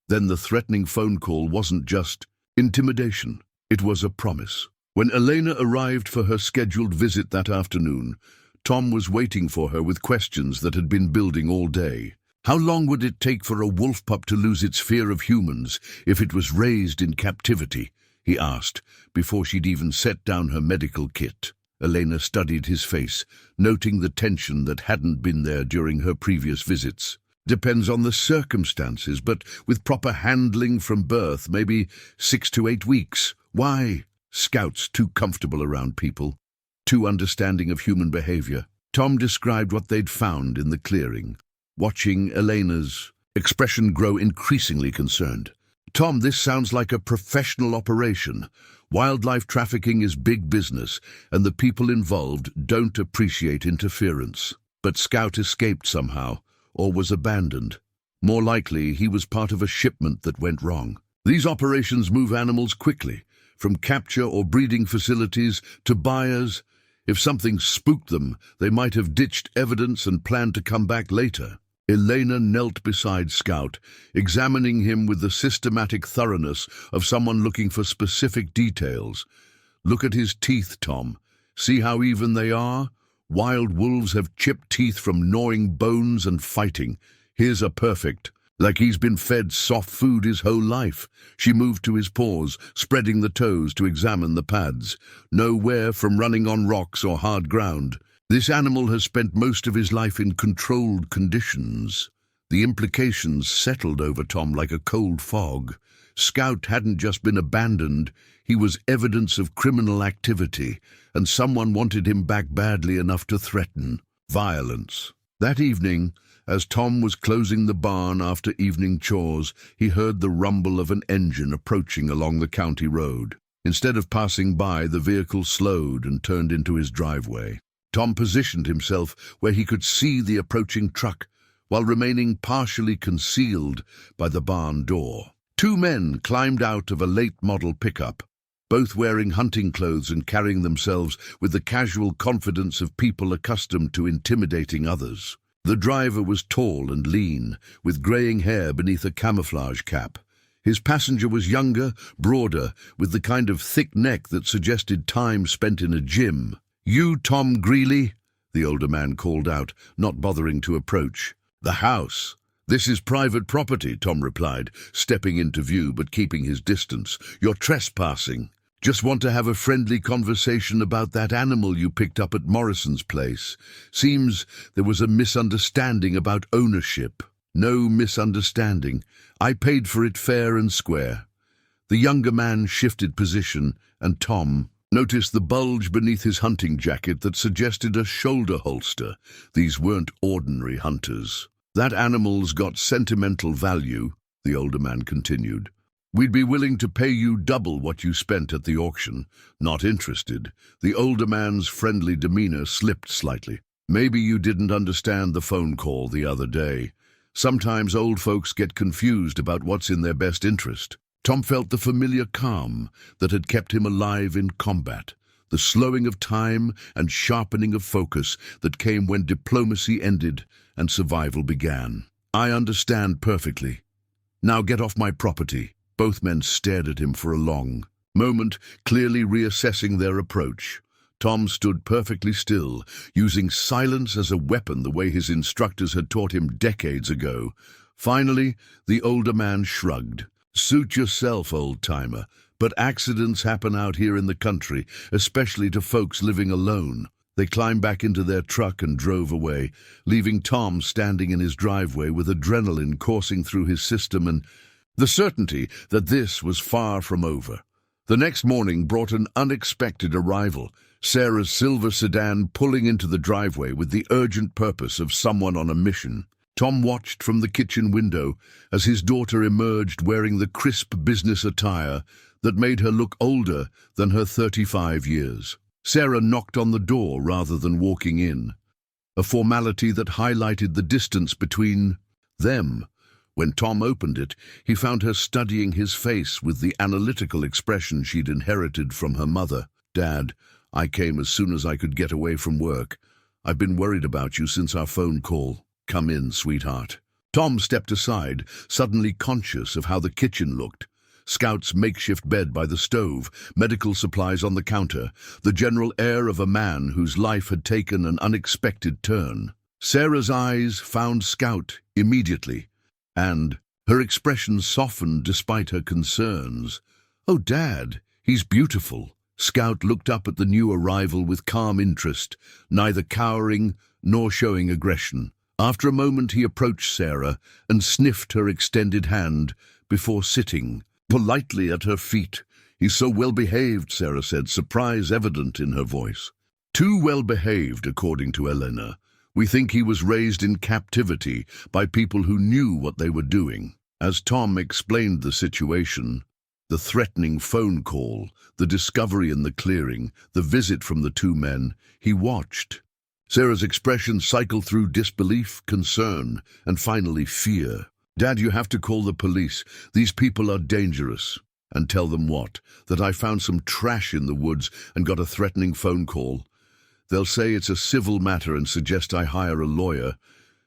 then the threatening phone call wasn't just intimidation. It was a promise. When Elena arrived for her scheduled visit that afternoon, Tom was waiting for her with questions that had been building all day. How long would it take for a wolf pup to lose its fear of humans if it was raised in captivity? He asked, before she'd even set down her medical kit. Elena studied his face, noting the tension that hadn't been there during her previous visits. Depends on the circumstances, but with proper handling from birth, maybe 6 to 8 weeks. Why? Scout's too comfortable around people, too understanding of human behavior. Tom described what they'd found in the clearing, watching Elena's expression grow increasingly concerned. Tom, this sounds like a professional operation. Wildlife trafficking is big business, and the people involved don't appreciate interference. But Scout escaped somehow, or was abandoned. More likely, he was part of a shipment that went wrong. These operations move animals quickly, from capture or breeding facilities to buyers. If something spooked them, they might have ditched evidence and planned to come back later. Elena knelt beside Scout, examining him with the systematic thoroughness of someone looking for specific details. Look at his teeth, Tom. See how even they are? Wild wolves have chipped teeth from gnawing bones and fighting. His are perfect, like he's been fed soft food his whole life. She moved to his paws, spreading the toes to examine the pads. No wear from running on rocks or hard ground. This animal has spent most of his life in controlled conditions. The implications settled over Tom like a cold fog. Scout hadn't just been abandoned, he was evidence of criminal activity, and someone wanted him back badly enough to threaten violence. That evening, as Tom was closing the barn after evening chores, he heard the rumble of an engine approaching along the county road. Instead of passing by, the vehicle slowed and turned into his driveway. Tom positioned himself where he could see the approaching truck, while remaining partially concealed by the barn door. 2 men climbed out of a late-model pickup, both wearing hunting clothes and carrying themselves with the casual confidence of people accustomed to intimidating others. The driver was tall and lean, with graying hair beneath a camouflage cap. His passenger was younger, broader, with the kind of thick neck that suggested time spent in a gym. "You Tom Greeley?" the older man called out, not bothering to approach. "The house. "This is private property," Tom replied, stepping into view but keeping his distance. "You're trespassing. Just want to have a friendly conversation about that animal you picked up at Morrison's place. Seems there was a misunderstanding about ownership." "No misunderstanding. I paid for it fair and square." The younger man shifted position, and Tom noticed the bulge beneath his hunting jacket that suggested a shoulder holster. These weren't ordinary hunters. "That animal's got sentimental value," the older man continued. "We'd be willing to pay you double what you spent at the auction." "Not interested." The older man's friendly demeanor slipped slightly. "Maybe you didn't understand the phone call the other day. Sometimes old folks get confused about what's in their best interest." Tom felt the familiar calm that had kept him alive in combat, the slowing of time and sharpening of focus that came when diplomacy ended and survival began. "I understand perfectly. Now get off my property." Both men stared at him for a long moment, clearly reassessing their approach. Tom stood perfectly still, using silence as a weapon the way his instructors had taught him decades ago. Finally, the older man shrugged. "Suit yourself, old-timer, but accidents happen out here in the country, especially to folks living alone." They climbed back into their truck and drove away, leaving Tom standing in his driveway with adrenaline coursing through his system and the certainty that this was far from over. The next morning brought an unexpected arrival, Sarah's silver sedan pulling into the driveway with the urgent purpose of someone on a mission. Tom watched from the kitchen window as his daughter emerged wearing the crisp business attire that made her look older than her 35 years. Sarah knocked on the door rather than walking in, a formality that highlighted the distance between them. When Tom opened it, he found her studying his face with the analytical expression she'd inherited from her mother. "Dad, I came as soon as I could get away from work. I've been worried about you since our phone call. Come in, sweetheart." Tom stepped aside, suddenly conscious of how the kitchen looked. Scout's makeshift bed by the stove, medical supplies on the counter, the general air of a man whose life had taken an unexpected turn. Sarah's eyes found Scout immediately, and her expression softened despite her concerns. "Oh, Dad, he's beautiful." Scout looked up at the new arrival with calm interest, neither cowering nor showing aggression. After a moment he approached Sarah and sniffed her extended hand before sitting politely at her feet. "He's so well-behaved," Sarah said, surprise evident in her voice. "Too well-behaved, according to Elena. We think he was raised in captivity by people who knew what they were doing." As Tom explained the situation, the threatening phone call, the discovery in the clearing, the visit from the two men, he watched. Sarah's expression cycled through disbelief, concern, and finally fear. "Dad, you have to call the police. These people are dangerous." "And tell them what? That I found some trash in the woods and got a threatening phone call. They'll say it's a civil matter and suggest I hire a lawyer."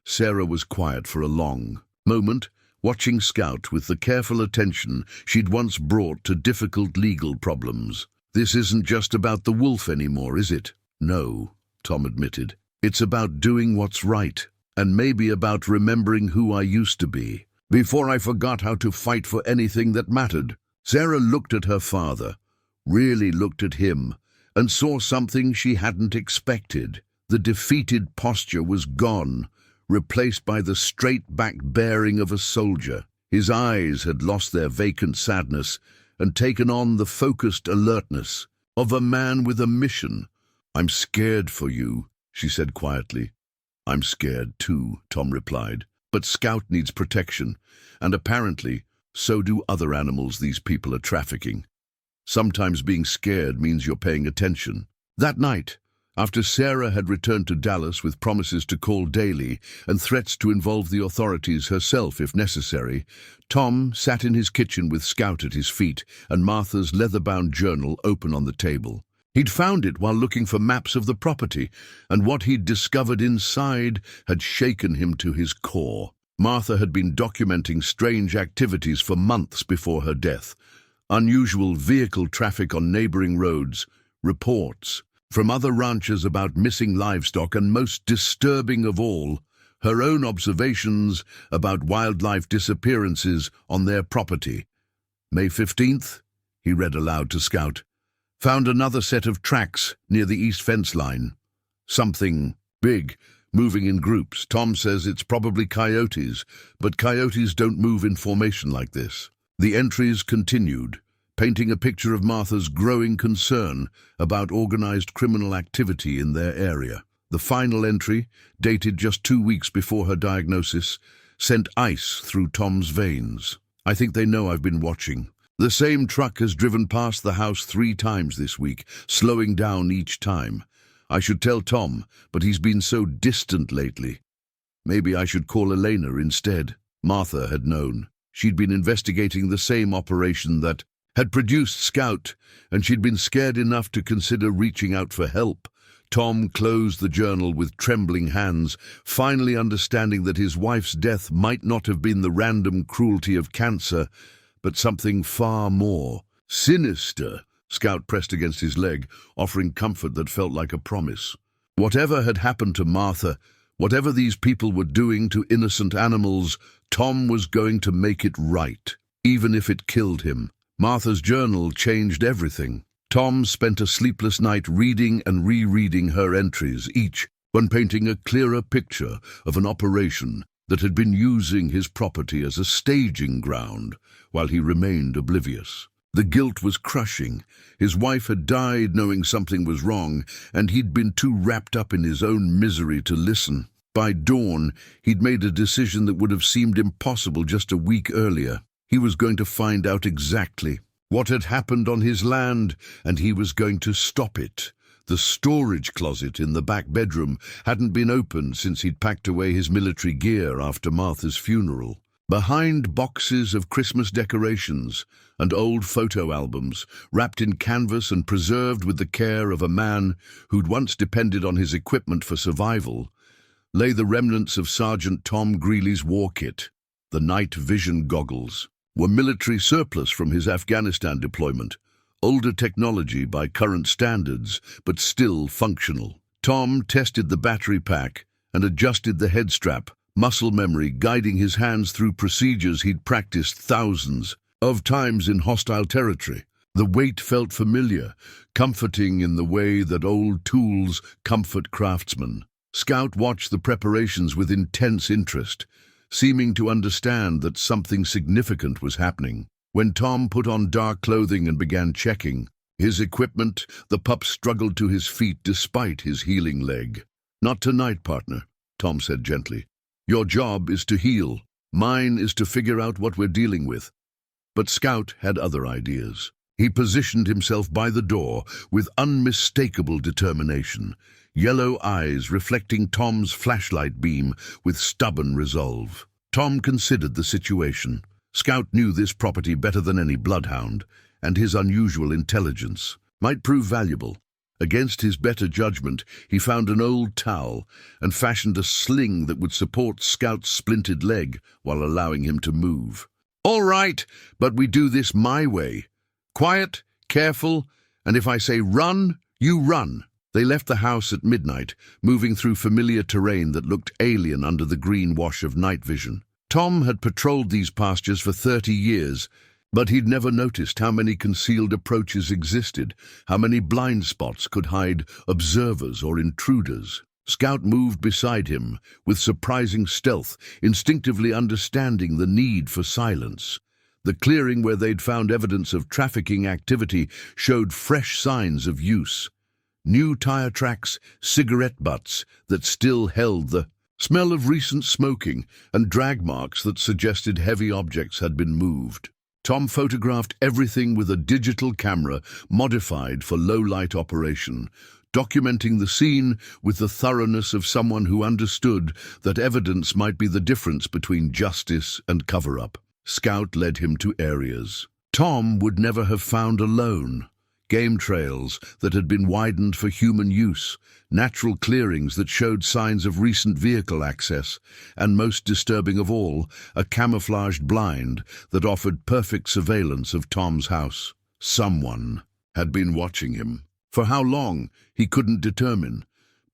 Sarah was quiet for a long moment, watching Scout with the careful attention she'd once brought to difficult legal problems. "This isn't just about the wolf anymore, is it?" "No," Tom admitted. "It's about doing what's right, and maybe about remembering who I used to be, before I forgot how to fight for anything that mattered." Sarah looked at her father, really looked at him, and saw something she hadn't expected. The defeated posture was gone, replaced by the straight-back bearing of a soldier. His eyes had lost their vacant sadness and taken on the focused alertness of a man with a mission. "I'm scared for you," she said quietly. "I'm scared too," Tom replied. "But Scout needs protection, and apparently so do other animals these people are trafficking. Sometimes being scared means you're paying attention." That night, after Sarah had returned to Dallas with promises to call daily and threats to involve the authorities herself if necessary, Tom sat in his kitchen with Scout at his feet and Martha's leather-bound journal open on the table. He'd found it while looking for maps of the property, and what he'd discovered inside had shaken him to his core. Martha had been documenting strange activities for months before her death. Unusual vehicle traffic on neighboring roads, reports from other ranchers about missing livestock, and most disturbing of all, her own observations about wildlife disappearances on their property. May 15th, he read aloud to Scout. Found another set of tracks near the east fence line. Something big, moving in groups. Tom says it's probably coyotes, but coyotes don't move in formation like this. The entries continued, painting a picture of Martha's growing concern about organized criminal activity in their area. The final entry, dated just 2 weeks before her diagnosis, sent ice through Tom's veins. I think they know I've been watching. The same truck has driven past the house 3 times this week, slowing down each time. I should tell Tom, but he's been so distant lately. Maybe I should call Elena instead. Martha had known. She'd been investigating the same operation that had produced Scout, and she'd been scared enough to consider reaching out for help. Tom closed the journal with trembling hands, finally understanding that his wife's death might not have been the random cruelty of cancer, but something far more sinister. Scout pressed against his leg, offering comfort that felt like a promise. Whatever had happened to Martha, whatever these people were doing to innocent animals, Tom was going to make it right, even if it killed him. Martha's journal changed everything. Tom spent a sleepless night reading and rereading her entries, each one painting a clearer picture of an operation that had been using his property as a staging ground while he remained oblivious. The guilt was crushing. His wife had died knowing something was wrong, and he'd been too wrapped up in his own misery to listen. By dawn, he'd made a decision that would have seemed impossible just a week earlier. He was going to find out exactly what had happened on his land, and he was going to stop it. The storage closet in the back bedroom hadn't been opened since he'd packed away his military gear after Martha's funeral. Behind boxes of Christmas decorations and old photo albums, wrapped in canvas and preserved with the care of a man who'd once depended on his equipment for survival, lay the remnants of Sergeant Tom Greeley's war kit. The night vision goggles were military surplus from his Afghanistan deployment, older technology by current standards, but still functional. Tom tested the battery pack and adjusted the head strap, muscle memory guiding his hands through procedures he'd practiced thousands of times in hostile territory. The weight felt familiar, comforting in the way that old tools comfort craftsmen. Scout watched the preparations with intense interest, seeming to understand that something significant was happening. When Tom put on dark clothing and began checking his equipment, the pup struggled to his feet despite his healing leg. "Not tonight, partner," Tom said gently. "Your job is to heal. Mine is to figure out what we're dealing with." But Scout had other ideas. He positioned himself by the door with unmistakable determination, yellow eyes reflecting Tom's flashlight beam with stubborn resolve. Tom considered the situation. Scout knew this property better than any bloodhound, and his unusual intelligence might prove valuable. Against his better judgment, he found an old towel and fashioned a sling that would support Scout's splintered leg while allowing him to move. "All right, but we do this my way. Quiet, careful, and if I say run, you run." They left the house at midnight, moving through familiar terrain that looked alien under the green wash of night vision. Tom had patrolled these pastures for 30 years, but he'd never noticed how many concealed approaches existed, how many blind spots could hide observers or intruders. Scout moved beside him with surprising stealth, instinctively understanding the need for silence. The clearing where they'd found evidence of trafficking activity showed fresh signs of use. New tire tracks, cigarette butts that still held the smell of recent smoking, and drag marks that suggested heavy objects had been moved. Tom photographed everything with a digital camera modified for low-light operation, documenting the scene with the thoroughness of someone who understood that evidence might be the difference between justice and cover-up. Scout led him to areas Tom would never have found alone. Game trails that had been widened for human use, natural clearings that showed signs of recent vehicle access, and most disturbing of all, a camouflaged blind that offered perfect surveillance of Tom's house. Someone had been watching him. For how long, he couldn't determine,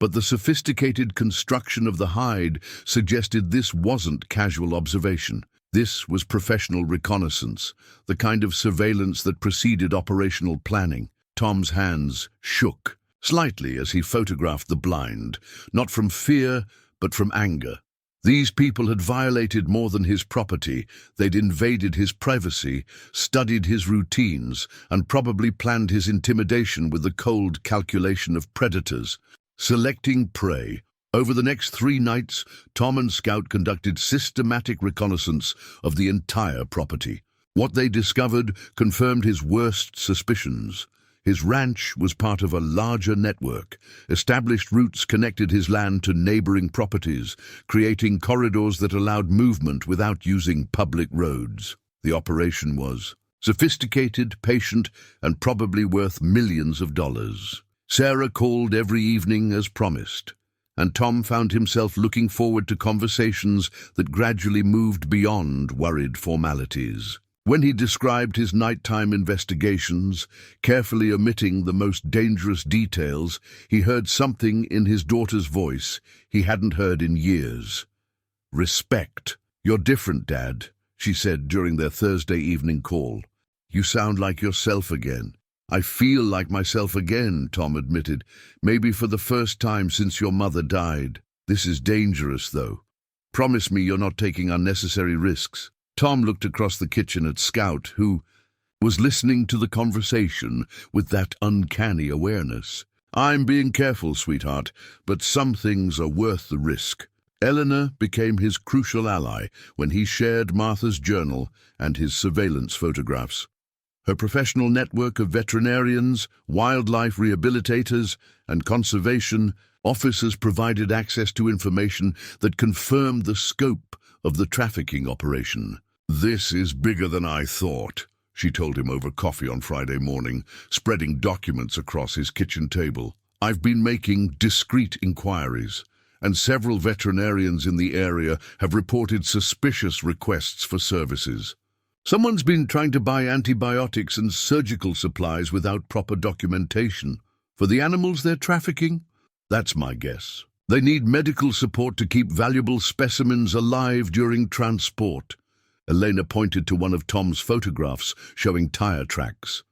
but the sophisticated construction of the hide suggested this wasn't casual observation. This was professional reconnaissance, the kind of surveillance that preceded operational planning. Tom's hands shook slightly as he photographed the blind, not from fear, but from anger. These people had violated more than his property. They'd invaded his privacy, studied his routines, and probably planned his intimidation with the cold calculation of predators. Selecting prey. Over the next 3 nights, Tom and Scout conducted systematic reconnaissance of the entire property. What they discovered confirmed his worst suspicions. His ranch was part of a larger network. Established routes connected his land to neighboring properties, creating corridors that allowed movement without using public roads. The operation was sophisticated, patient, and probably worth millions of dollars. Sarah called every evening as promised, and Tom found himself looking forward to conversations that gradually moved beyond worried formalities. When he described his nighttime investigations, carefully omitting the most dangerous details, he heard something in his daughter's voice he hadn't heard in years. Respect. "You're different, Dad," she said during their Thursday evening call. "You sound like yourself again." "I feel like myself again," Tom admitted, "maybe for the first time since your mother died. This is dangerous, though. Promise me you're not taking unnecessary risks." Tom looked across the kitchen at Scout, who was listening to the conversation with that uncanny awareness. "I'm being careful, sweetheart, but some things are worth the risk." Eleanor became his crucial ally when he shared Martha's journal and his surveillance photographs. Her professional network of veterinarians, wildlife rehabilitators, and conservation officers provided access to information that confirmed the scope of the trafficking operation. "This is bigger than I thought," she told him over coffee on Friday morning, spreading documents across his kitchen table. "I've been making discreet inquiries, and several veterinarians in the area have reported suspicious requests for services. Someone's been trying to buy antibiotics and surgical supplies without proper documentation. For the animals they're trafficking? That's my guess. They need medical support to keep valuable specimens alive during transport." Elena pointed to one of Tom's photographs showing tire tracks.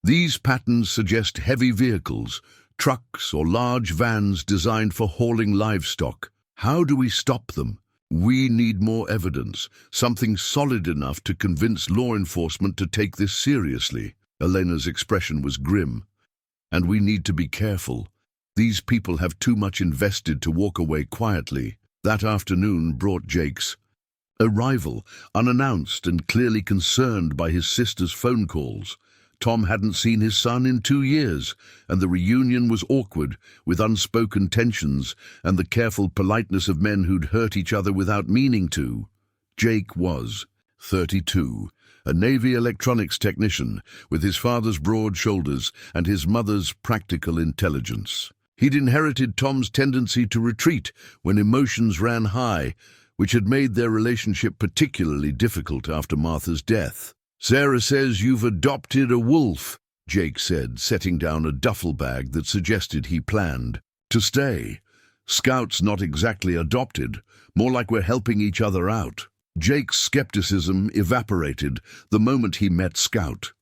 "These patterns suggest heavy vehicles, trucks or large vans designed for hauling livestock. How do we stop them? We need more evidence, something solid enough to convince law enforcement to take this seriously." Elena's expression was grim. "And we need to be careful. These people have too much invested to walk away quietly." That afternoon brought Jake's arrival, unannounced and clearly concerned by his sister's phone calls. Tom hadn't seen his son in 2 years, and the reunion was awkward, with unspoken tensions and the careful politeness of men who'd hurt each other without meaning to. Jake was 32, a Navy electronics technician, with his father's broad shoulders and his mother's practical intelligence. He'd inherited Tom's tendency to retreat when emotions ran high, which had made their relationship particularly difficult after Martha's death. "Sarah says you've adopted a wolf," Jake said, setting down a duffel bag that suggested he planned to stay. "Scout's not exactly adopted, more like we're helping each other out." Jake's skepticism evaporated the moment he met Scout.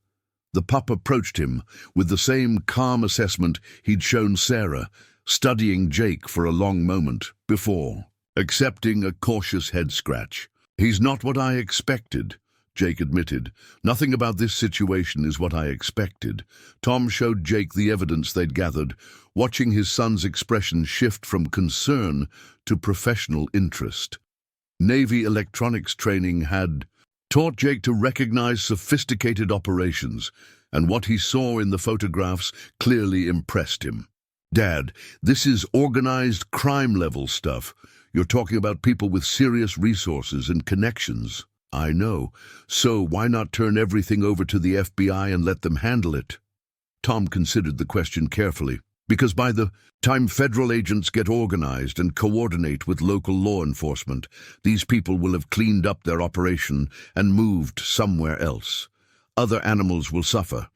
The pup approached him with the same calm assessment he'd shown Sarah, studying Jake for a long moment before, accepting a cautious head scratch. "He's not what I expected," Jake admitted. "Nothing about this situation is what I expected." Tom showed Jake the evidence they'd gathered, watching his son's expression shift from concern to professional interest. Navy electronics training had taught Jake to recognize sophisticated operations, and what he saw in the photographs clearly impressed him. "Dad, this is organized crime-level stuff. You're talking about people with serious resources and connections." "I know. So why not turn everything over to the FBI and let them handle it?" Tom considered the question carefully. "Because by the time federal agents get organized and coordinate with local law enforcement, these people will have cleaned up their operation and moved somewhere else. Other animals will suffer,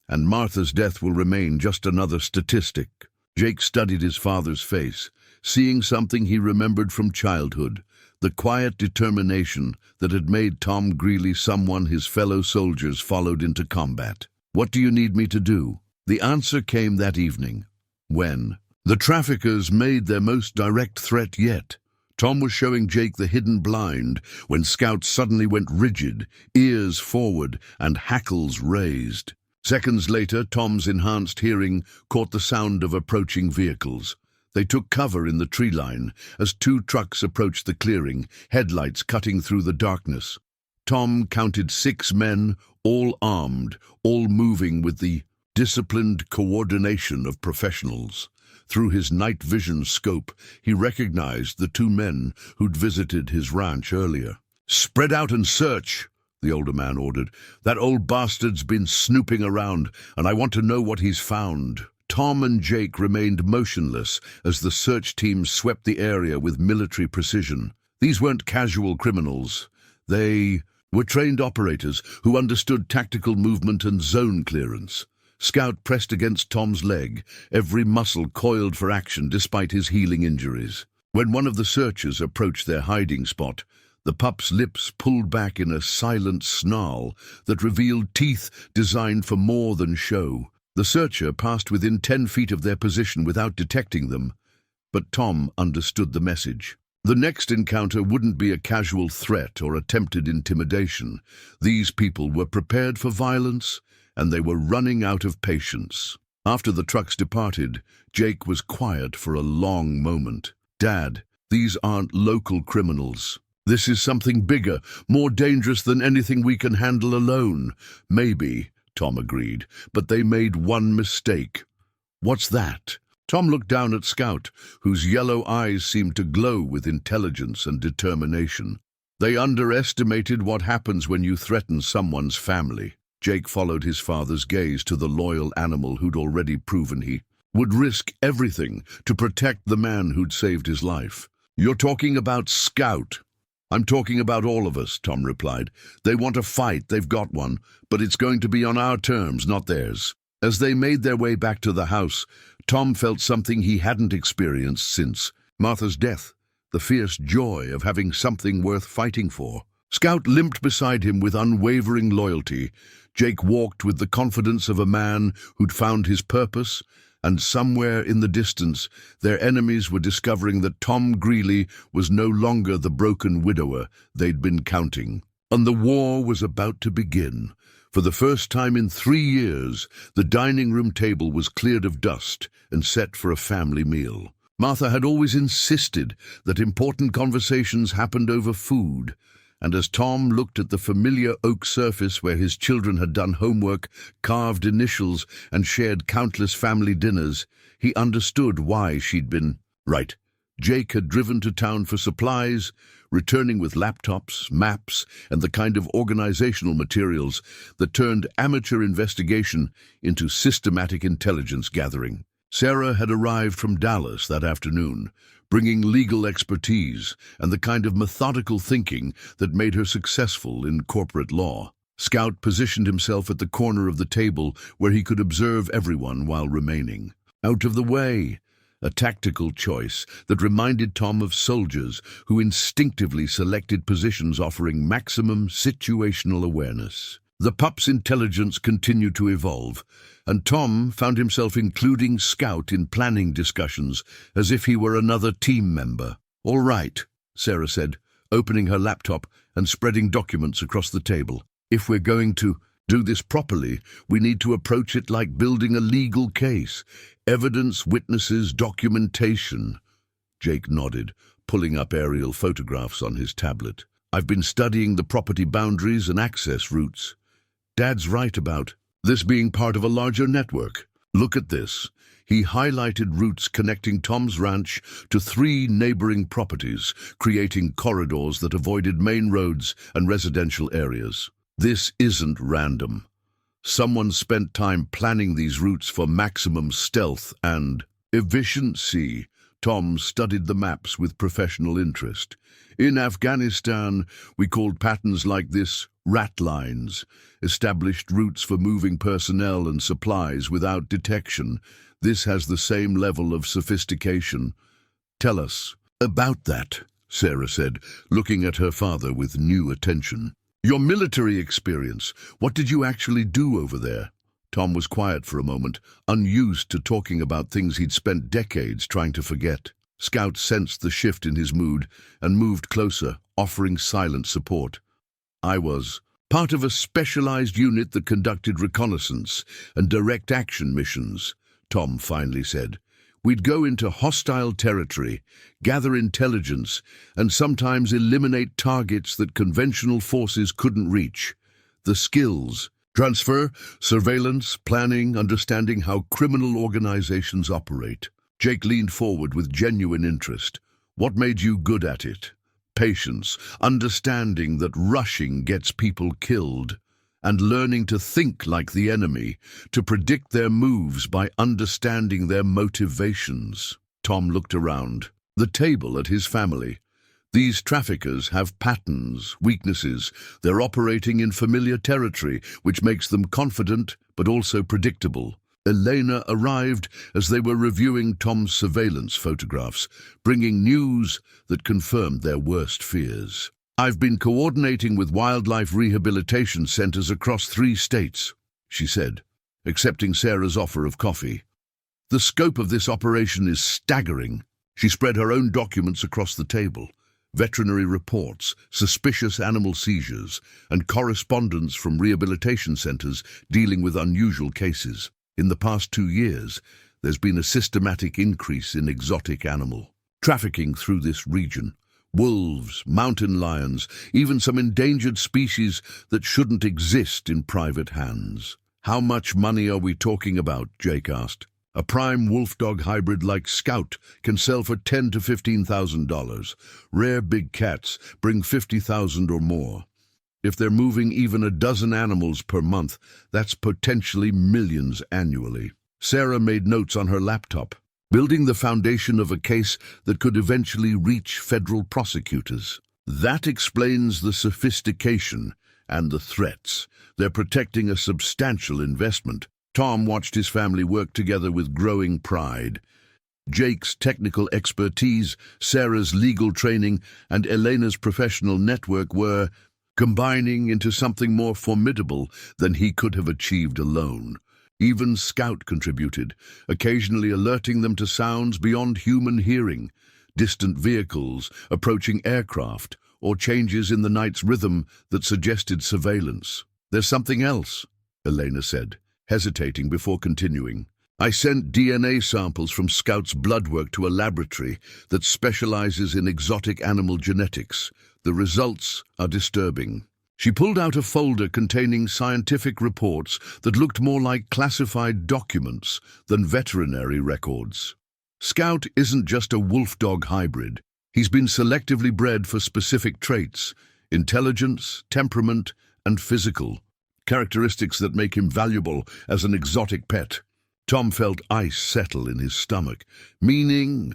and Martha's death will remain just another statistic." Jake studied his father's face, seeing something he remembered from childhood, the quiet determination that had made Tom Greeley someone his fellow soldiers followed into combat. "What do you need me to do?" The answer came that evening, when the traffickers made their most direct threat yet. Tom was showing Jake the hidden blind when Scout suddenly went rigid, ears forward and hackles raised. Seconds later, Tom's enhanced hearing caught the sound of approaching vehicles. They took cover in the tree line as two trucks approached the clearing, headlights cutting through the darkness. Tom counted 6 men, all armed, all moving with the disciplined coordination of professionals. Through his night vision scope, he recognized the 2 men who'd visited his ranch earlier. "Spread out and search," the older man ordered. "That old bastard's been snooping around, and I want to know what he's found." Tom and Jake remained motionless as the search team swept the area with military precision. These weren't casual criminals. They were trained operators who understood tactical movement and zone clearance. Scout pressed against Tom's leg, every muscle coiled for action despite his healing injuries. When one of the searchers approached their hiding spot, the pup's lips pulled back in a silent snarl that revealed teeth designed for more than show. The searcher passed within 10 feet of their position without detecting them, but Tom understood the message. The next encounter wouldn't be a casual threat or attempted intimidation. These people were prepared for violence, and they were running out of patience. After the trucks departed, Jake was quiet for a long moment. "Dad, these aren't local criminals. This is something bigger, more dangerous than anything we can handle alone." "Maybe," Tom agreed, "but they made one mistake." "What's that?" Tom looked down at Scout, whose yellow eyes seemed to glow with intelligence and determination. "They underestimated what happens when you threaten someone's family." Jake followed his father's gaze to the loyal animal who'd already proven he would risk everything to protect the man who'd saved his life. "You're talking about Scout." "I'm talking about all of us," Tom replied. "They want a fight, they've got one, but it's going to be on our terms, not theirs." As they made their way back to the house, Tom felt something he hadn't experienced since Martha's death, the fierce joy of having something worth fighting for. Scout limped beside him with unwavering loyalty. Jake walked with the confidence of a man who'd found his purpose, and somewhere in the distance, their enemies were discovering that Tom Greeley was no longer the broken widower they'd been counting. And the war was about to begin. For the first time in 3 years, the dining room table was cleared of dust and set for a family meal. Martha had always insisted that important conversations happened over food, and as Tom looked at the familiar oak surface where his children had done homework, carved initials, and shared countless family dinners, he understood why she'd been right. Jake had driven to town for supplies, returning with laptops, maps, and the kind of organizational materials that turned amateur investigation into systematic intelligence gathering. Sarah had arrived from Dallas that afternoon, bringing legal expertise and the kind of methodical thinking that made her successful in corporate law. Scout positioned himself at the corner of the table where he could observe everyone while remaining out of the way. A tactical choice that reminded Tom of soldiers who instinctively selected positions offering maximum situational awareness. The pup's intelligence continued to evolve, and Tom found himself including Scout in planning discussions as if he were another team member. "All right," Sarah said, opening her laptop and spreading documents across the table. "If we're going to do this properly, we need to approach it like building a legal case. Evidence, witnesses, documentation." Jake nodded, pulling up aerial photographs on his tablet. "I've been studying the property boundaries and access routes. Dad's right about this being part of a larger network. Look at this." He highlighted routes connecting Tom's ranch to 3 neighboring properties, creating corridors that avoided main roads and residential areas. "This isn't random. Someone spent time planning these routes for maximum stealth and efficiency." Tom studied the maps with professional interest. In Afghanistan, we called patterns like this rat lines, established routes for moving personnel and supplies without detection. This has the same level of sophistication. Tell us about that, Sarah said, looking at her father with new attention. Your military experience. What did you actually do over there? Tom was quiet for a moment, unused to talking about things he'd spent decades trying to forget. Scout sensed the shift in his mood and moved closer, offering silent support. I was part of a specialized unit that conducted reconnaissance and direct action missions, Tom finally said. We'd go into hostile territory, gather intelligence, and sometimes eliminate targets that conventional forces couldn't reach. The skills, transfer, surveillance, planning, understanding how criminal organizations operate. Jake leaned forward with genuine interest. What made you good at it? Patience, understanding that rushing gets people killed, and learning to think like the enemy, to predict their moves by understanding their motivations. Tom looked around. The table at his family. These traffickers have patterns, weaknesses. They're operating in familiar territory, which makes them confident but also predictable. Elena arrived as they were reviewing Tom's surveillance photographs, bringing news that confirmed their worst fears. I've been coordinating with wildlife rehabilitation centers across 3 states, she said, accepting Sarah's offer of coffee. The scope of this operation is staggering. She spread her own documents across the table. Veterinary reports, suspicious animal seizures, and correspondence from rehabilitation centers dealing with unusual cases. In the past 2 years, there's been a systematic increase in exotic animal trafficking through this region. Wolves, mountain lions, even some endangered species that shouldn't exist in private hands. How much money are we talking about? Jake asked. A prime wolf-dog hybrid like Scout can sell for $10,000 to $15,000. Rare big cats bring $50,000 or more. If they're moving even a dozen animals per month, that's potentially millions annually. Sarah made notes on her laptop, building the foundation of a case that could eventually reach federal prosecutors. That explains the sophistication and the threats. They're protecting a substantial investment. Tom watched his family work together with growing pride. Jake's technical expertise, Sarah's legal training, and Elena's professional network were combining into something more formidable than he could have achieved alone. Even Scout contributed, occasionally alerting them to sounds beyond human hearing, distant vehicles, approaching aircraft, or changes in the night's rhythm that suggested surveillance. There's something else, Elena said, hesitating before continuing. I sent DNA samples from Scout's blood work to a laboratory that specializes in exotic animal genetics. The results are disturbing. She pulled out a folder containing scientific reports that looked more like classified documents than veterinary records. Scout isn't just a wolf-dog hybrid. He's been selectively bred for specific traits: intelligence, temperament, and physical characteristics that make him valuable as an exotic pet. Tom felt ice settle in his stomach, meaning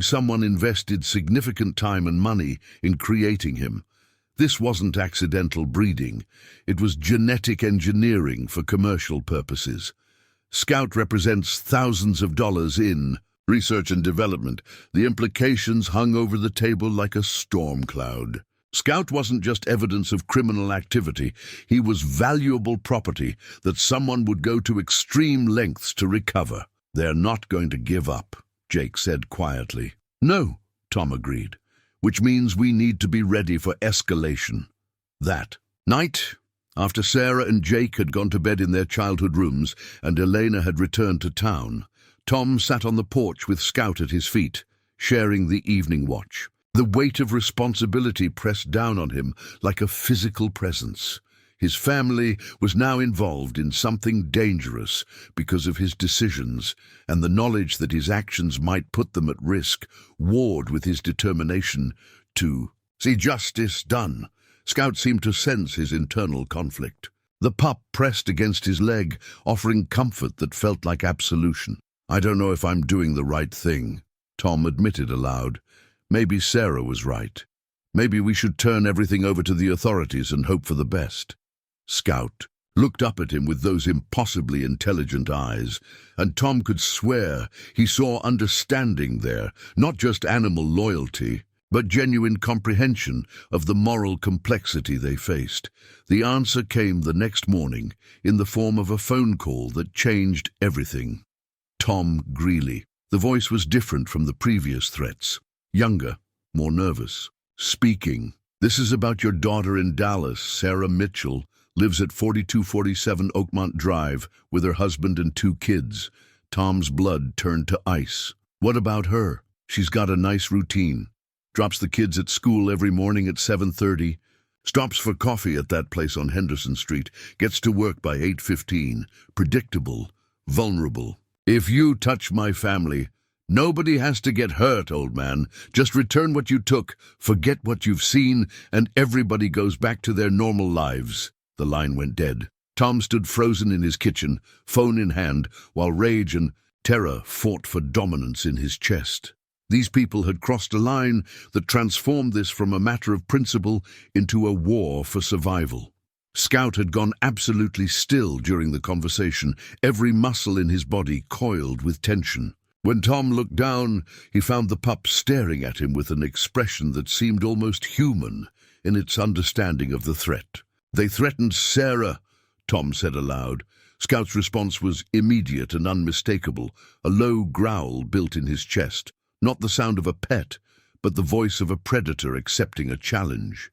someone invested significant time and money in creating him. This wasn't accidental breeding. It was genetic engineering for commercial purposes. Scout represents thousands of dollars in research and development. The implications hung over the table like a storm cloud. Scout wasn't just evidence of criminal activity. He was valuable property that someone would go to extreme lengths to recover. They're not going to give up, Jake said quietly. No, Tom agreed, which means we need to be ready for escalation. That night, after Sarah and Jake had gone to bed in their childhood rooms and Elena had returned to town, Tom sat on the porch with Scout at his feet, sharing the evening watch. The weight of responsibility pressed down on him like a physical presence. His family was now involved in something dangerous because of his decisions, and the knowledge that his actions might put them at risk warred with his determination to see justice done. Scout seemed to sense his internal conflict. The pup pressed against his leg, offering comfort that felt like absolution. I don't know if I'm doing the right thing, Tom admitted aloud. Maybe Sarah was right. Maybe we should turn everything over to the authorities and hope for the best. Scout looked up at him with those impossibly intelligent eyes, and Tom could swear he saw understanding there, not just animal loyalty, but genuine comprehension of the moral complexity they faced. The answer came the next morning in the form of a phone call that changed everything. Tom Greeley. The voice was different from the previous threats. Younger, more nervous. Speaking. This is about your daughter in Dallas, Sarah Mitchell, lives at 4247 Oakmont Drive with her husband and 2 kids. Tom's blood turned to ice. What about her? She's got a nice routine. Drops the kids at school every morning at 7:30. Stops for coffee at that place on Henderson Street. Gets to work by 8:15. Predictable. Vulnerable. If you touch my family, nobody has to get hurt, old man. Just return what you took, forget what you've seen, and everybody goes back to their normal lives. The line went dead. Tom stood frozen in his kitchen, phone in hand, while rage and terror fought for dominance in his chest. These people had crossed a line that transformed this from a matter of principle into a war for survival. Scout had gone absolutely still during the conversation, every muscle in his body coiled with tension. When Tom looked down, he found the pup staring at him with an expression that seemed almost human in its understanding of the threat. They threatened Sarah, Tom said aloud. Scout's response was immediate and unmistakable, a low growl built in his chest, not the sound of a pet, but the voice of a predator accepting a challenge.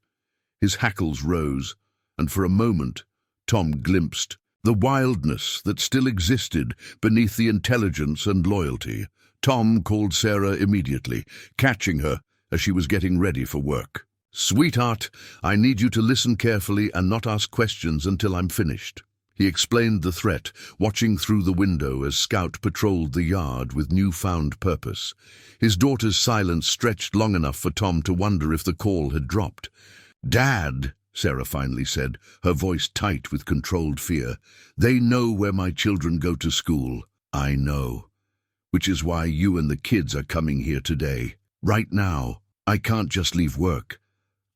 His hackles rose, and for a moment, Tom glimpsed the wildness that still existed beneath the intelligence and loyalty. Tom called Sarah immediately, catching her as she was getting ready for work. "Sweetheart, I need you to listen carefully and not ask questions until I'm finished." He explained the threat, watching through the window as Scout patrolled the yard with newfound purpose. His daughter's silence stretched long enough for Tom to wonder if the call had dropped. "Dad," Sarah finally said, her voice tight with controlled fear, "they know where my children go to school. I know. Which is why you and the kids are coming here today. Right now, I can't just leave work.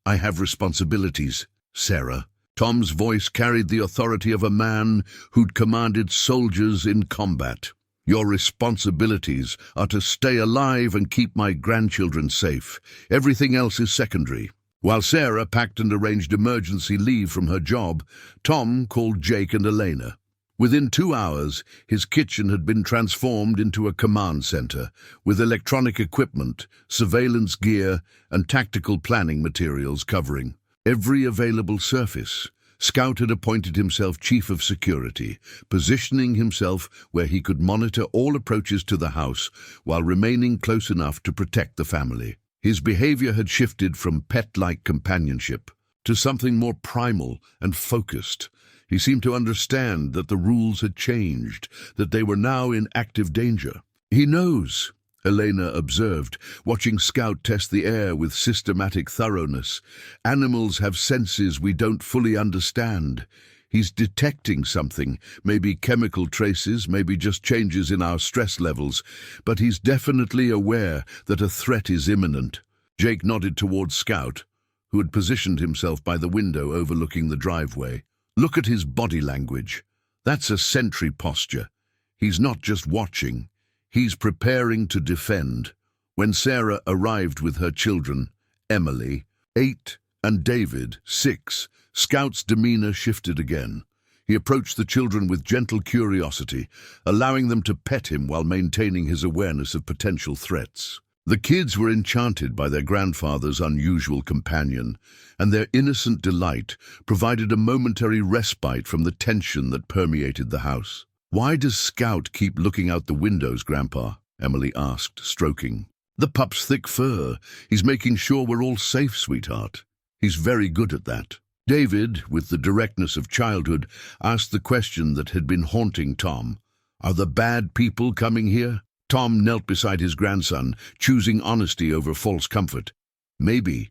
I have responsibilities, Sarah." Tom's voice carried the authority of a man who'd commanded soldiers in combat. "Your responsibilities are to stay alive and keep my grandchildren safe. Everything else is secondary." While Sarah packed and arranged emergency leave from her job, Tom called Jake and Elena. Within 2 hours, his kitchen had been transformed into a command center, with electronic equipment, surveillance gear, and tactical planning materials covering every available surface. Scout had appointed himself chief of security, positioning himself where he could monitor all approaches to the house while remaining close enough to protect the family. His behavior had shifted from pet-like companionship to something more primal and focused. He seemed to understand that the rules had changed, that they were now in active danger. "He knows," Elena observed, watching Scout test the air with systematic thoroughness. "Animals have senses we don't fully understand. He's detecting something, maybe chemical traces, maybe just changes in our stress levels, but he's definitely aware that a threat is imminent." Jake nodded towards Scout, who had positioned himself by the window overlooking the driveway. "Look at his body language. That's a sentry posture. He's not just watching. He's preparing to defend." When Sarah arrived with her children, Emily, 8, and David, 6, Scout's demeanor shifted again. He approached the children with gentle curiosity, allowing them to pet him while maintaining his awareness of potential threats. The kids were enchanted by their grandfather's unusual companion, and their innocent delight provided a momentary respite from the tension that permeated the house. "Why does Scout keep looking out the windows, Grandpa?" Emily asked, stroking. "The pup's thick fur. He's making sure we're all safe, sweetheart. He's very good at that." David, with the directness of childhood, asked the question that had been haunting Tom. "Are the bad people coming here?" Tom knelt beside his grandson, choosing honesty over false comfort. "Maybe.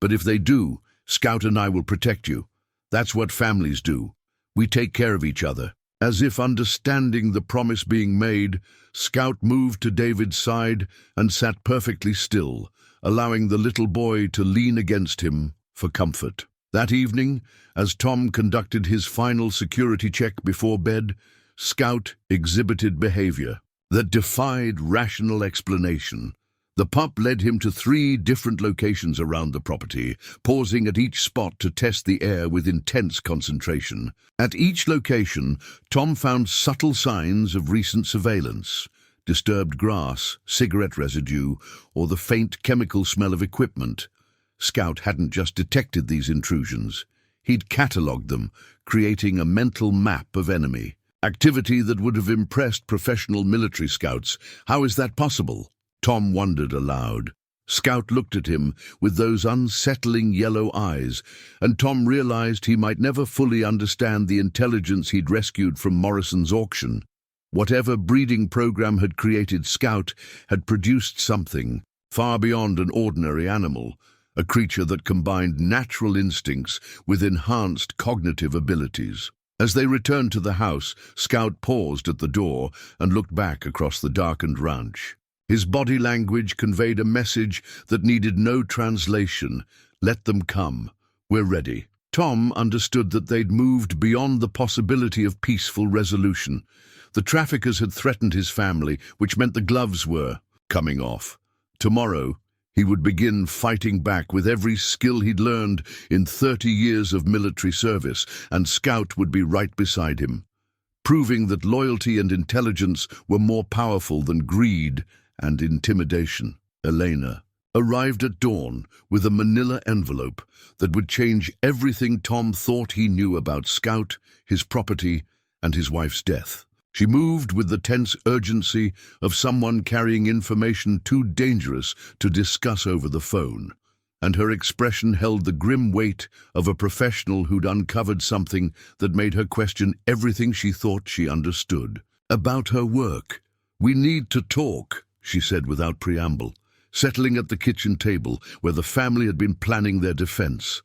But if they do, Scout and I will protect you. That's what families do. We take care of each other." As if understanding the promise being made, Scout moved to David's side and sat perfectly still, allowing the little boy to lean against him for comfort. That evening, as Tom conducted his final security check before bed, Scout exhibited behavior that defied rational explanation. The pup led him to 3 different locations around the property, pausing at each spot to test the air with intense concentration. At each location, Tom found subtle signs of recent surveillance: disturbed grass, cigarette residue, or the faint chemical smell of equipment. Scout hadn't just detected these intrusions. He'd catalogued them, creating a mental map of enemy activity that would have impressed professional military scouts. How is that possible? Tom wondered aloud. Scout looked at him with those unsettling yellow eyes, and Tom realized he might never fully understand the intelligence he'd rescued from Morrison's auction. Whatever breeding program had created Scout had produced something far beyond an ordinary animal, a creature that combined natural instincts with enhanced cognitive abilities. As they returned to the house, Scout paused at the door and looked back across the darkened ranch. His body language conveyed a message that needed no translation. Let them come. We're ready. Tom understood that they'd moved beyond the possibility of peaceful resolution. The traffickers had threatened his family, which meant the gloves were coming off. Tomorrow, he would begin fighting back with every skill he'd learned in 30 years of military service, and Scout would be right beside him, proving that loyalty and intelligence were more powerful than greed and intimidation. Elena arrived at dawn with a manila envelope that would change everything Tom thought he knew about Scout, his property, and his wife's death. She moved with the tense urgency of someone carrying information too dangerous to discuss over the phone, and her expression held the grim weight of a professional who'd uncovered something that made her question everything she thought she understood about her work. "We need to talk," she said without preamble, settling at the kitchen table where the family had been planning their defense.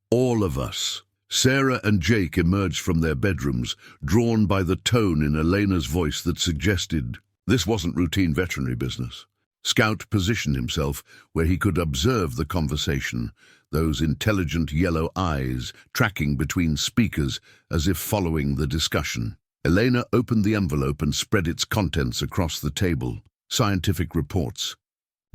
"All of us." Sarah and Jake emerged from their bedrooms, drawn by the tone in Elena's voice that suggested this wasn't routine veterinary business. Scout positioned himself where he could observe the conversation, those intelligent yellow eyes tracking between speakers as if following the discussion. Elena opened the envelope and spread its contents across the table. Scientific reports,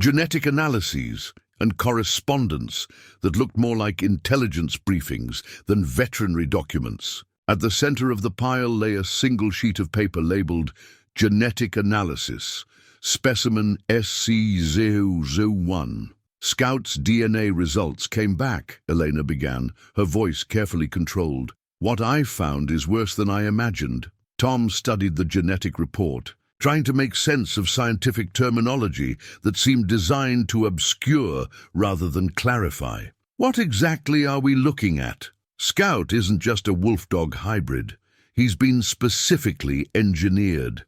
genetic analyses, and correspondence that looked more like intelligence briefings than veterinary documents. At the center of the pile lay a single sheet of paper labeled Genetic Analysis, Specimen SC001. Scout's DNA results came back, Elena began, her voice carefully controlled. "What I found is worse than I imagined." Tom studied the genetic report, trying to make sense of scientific terminology that seemed designed to obscure rather than clarify. "What exactly are we looking at?" "Scout isn't just a wolf-dog hybrid. He's been specifically engineered."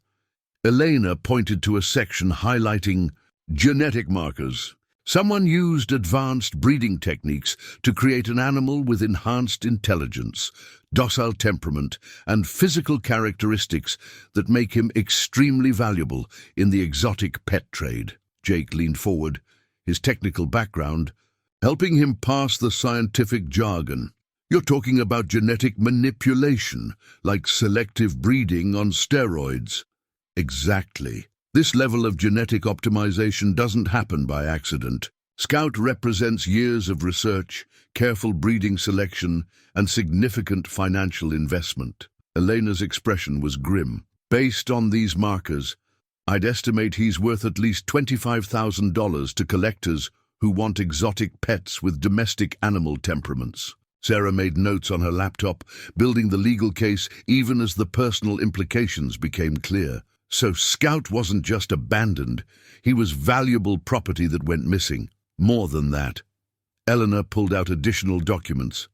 Elena pointed to a section highlighting genetic markers. Someone used advanced breeding techniques to create an animal with enhanced intelligence, docile temperament, and physical characteristics that make him extremely valuable in the exotic pet trade. Jake leaned forward, his technical background helping him pass the scientific jargon. "You're talking about genetic manipulation, like selective breeding on steroids." "Exactly. This level of genetic optimization doesn't happen by accident. Scout represents years of research, careful breeding selection, and significant financial investment." Elena's expression was grim. "Based on these markers, I'd estimate he's worth at least $25,000 to collectors who want exotic pets with domestic animal temperaments." Sarah made notes on her laptop, building the legal case even as the personal implications became clear. So Scout wasn't just abandoned, he was valuable property that went missing. More than that. Eleanor pulled out additional documents: